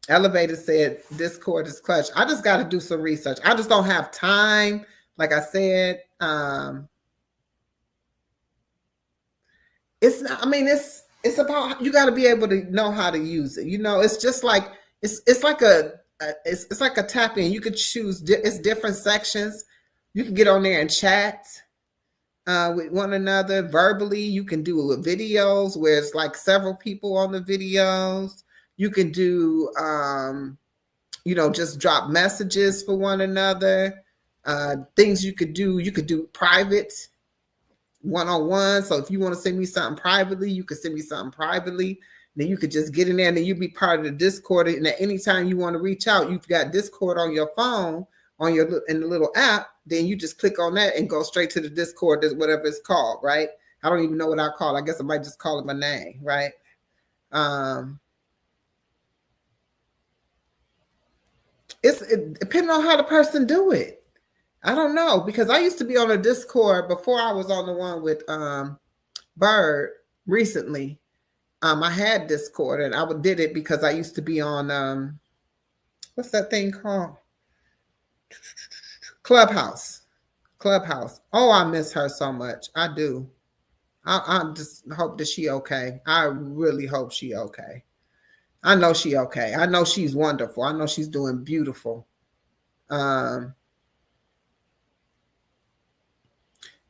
Elevator said Discord is clutch. I just got to do some research. I just don't have time. Like I said, it's not, I mean, it's about, you got to be able to know how to use it. You know, it's just like it's like it's like a tap in. You could choose. It's different sections. You can get on there and chat with one another verbally. You can do it with videos where it's like several people on the videos. You can do, you know, just drop messages for one another. Things you could do private, one-on-one. So if you want to send me something privately, you can send me something privately. Then you could just get in there and then you be part of the Discord. And at any time you want to reach out, you've got Discord on your phone, on your, in the little app. Then you just click on that and go straight to the Discord, whatever it's called, right? I don't even know what I call it. I guess I might just call it my name, right? It depending on how the person do it. I don't know, because I used to be on a Discord before I was on the one with Bird recently. I had Discord and I did it because I used to be on what's that thing called? Clubhouse. Clubhouse. Oh, I miss her so much. I do. I just hope that she okay. I really hope she okay. I know she okay. I know she's wonderful. I know she's doing beautiful.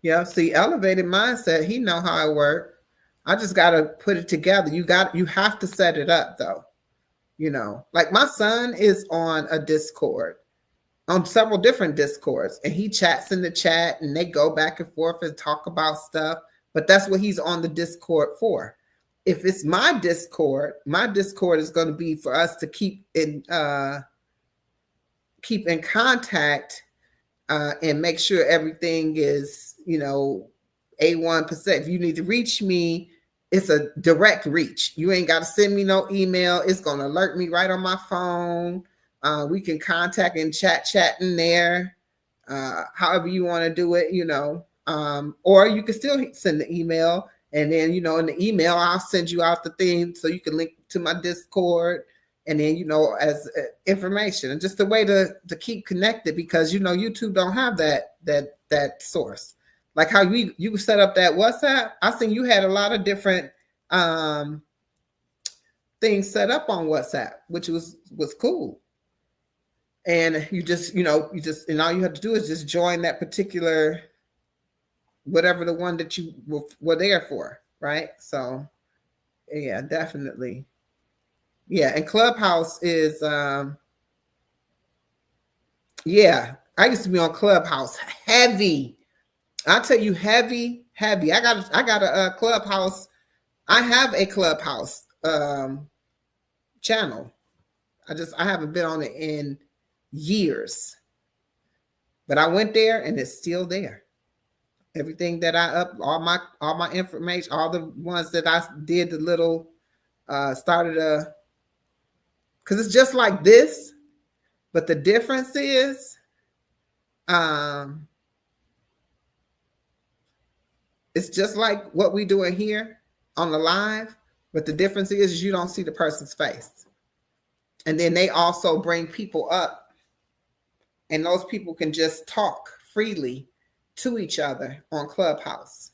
Yeah, see, elevated mindset, he know how it works. I just gotta put it together. You have to set it up though. You know, like my son is on a Discord, on several different Discords, and he chats in the chat and they go back and forth and talk about stuff. But that's what he's on the Discord for. If it's my Discord is going to be for us to keep in contact, and make sure everything is, you know, A1%. If you need to reach me, it's a direct reach. You ain't got to send me no email. It's going to alert me right on my phone. We can contact and chat in there, however you want to do it, you know. Or you can still send the email, and then, you know, in the email, I'll send you out the thing so you can link to my Discord, and then, you know, as information and just a way to keep connected, because, you know, YouTube don't have that source. Like how you set up that WhatsApp. I seen you had a lot of different things set up on WhatsApp, which was cool. And you just, you know, and all you have to do is just join that particular, whatever the one that you were there for, right? So yeah, definitely. Yeah, and Clubhouse is yeah, I used to be on Clubhouse heavy. I'll tell you, heavy. I got a Clubhouse. I have a Clubhouse channel. I haven't been on it in years. But I went there and it's still there. Everything that I all my information, all the ones that I did the little started a, because it's just like this, but the difference is it's just like what we doing here on the live, but the difference is you don't see the person's face. And then they also bring people up, and those people can just talk freely to each other on Clubhouse.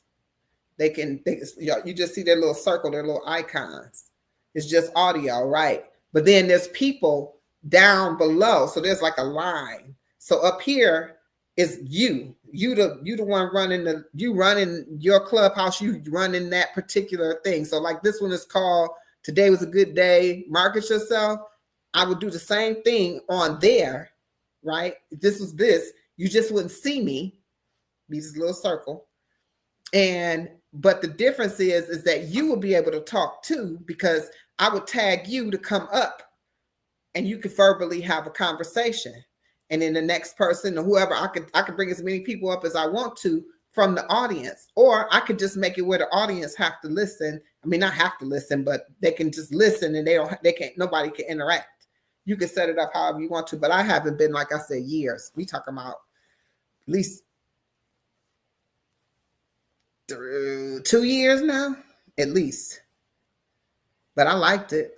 you just see their little circle, their little icons. It's just audio, right? But then there's people down below. So there's like a line. So up here is you the one running running your clubhouse, you running that particular thing. So like this one is called Today Was a Good Day, Market Yourself. I would do the same thing on there, right? This was this, you just wouldn't see me, this little circle. But the difference is that you will be able to talk too, because I would tag you to come up and you could verbally have a conversation. And then the next person or whoever, I could bring as many people up as I want to from the audience, or I could just make it where the audience have to listen. I mean, not have to listen, but they can just listen and nobody can interact. You can set it up however you want to, but I haven't been, like I said, years. We talking about at least 2 years now, at least. But I liked it.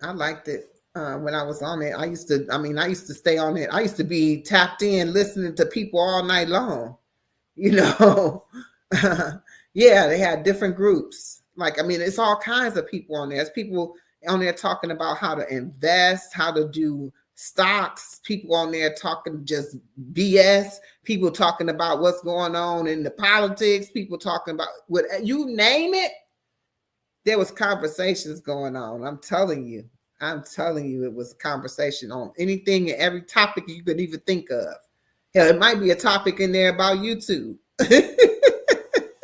When I was on it. I used to stay on it. I used to be tapped in listening to people all night long, Yeah, they had different groups. It's all kinds of people on there. There's people on there talking about how to invest, how to do stocks, people on there talking just BS, people talking about what's going on in the politics, people talking about what you name it. There was conversations going on. I'm telling you, it was a conversation on anything and every topic you could even think of. Hell, it might be a topic in there about YouTube.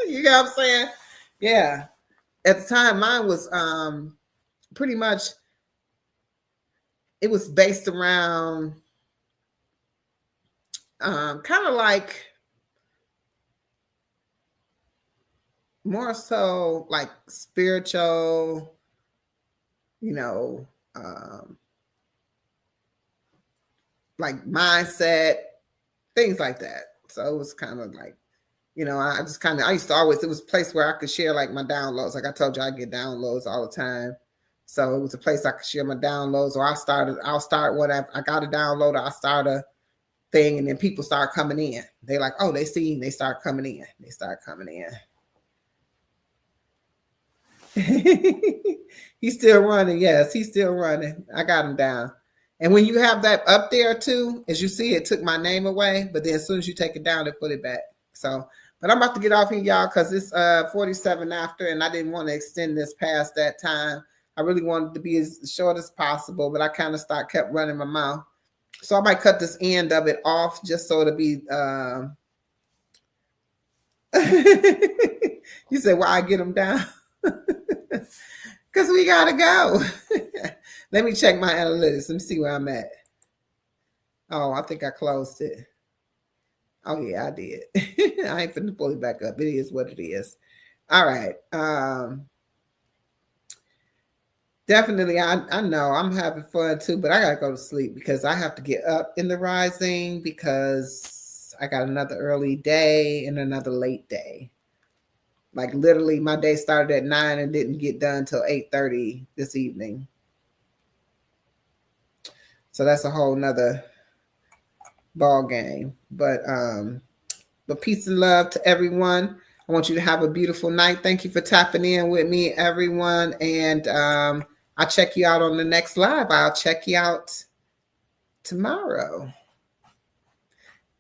You know what I'm saying? Yeah. At the time, mine was pretty much, it was based around kind of like more so like spiritual, like mindset, things like that. So it was kind of like, I used to always, it was a place where I could share like my downloads. Like I told you, I get downloads all the time. So it was a place I could share my downloads, or I'll start whatever. I got a download, I'll start a thing, and then people start coming in. They like, oh, they see, and they start coming in. He's still running. Yes, he's still running. I got him down. And when you have that up there too, as you see, it took my name away, but then as soon as you take it down, they put it back. So, but I'm about to get off here, y'all, because it's 47 after, and I didn't want to extend this past that time. I really wanted to be as short as possible, but I kind of kept running my mouth. So I might cut this end of it off just so it'll be, you said, why I get them down? Because we got to go. Let me check my analytics. Let me see where I'm at. Oh, I think I closed it. Oh, yeah, I did. I ain't finna pull it back up. It is what it is. All right. Definitely, I know I'm having fun too, but I got to go to sleep because I have to get up in the rising because I got another early day and another late day. Like literally my day started at 9 and didn't get done till 8:30 this evening. So that's a whole nother ball game. But peace and love to everyone. I want you to have a beautiful night. Thank you for tapping in with me, everyone. And I'll check you out on the next live. I'll check you out tomorrow.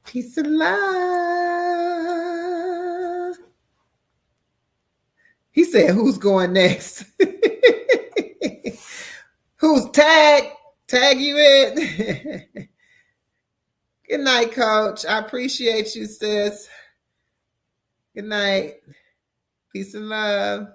Peace and love. He said, who's going next? Who's tag you in? Good night, Coach. I appreciate you, sis. Good night. Peace and love.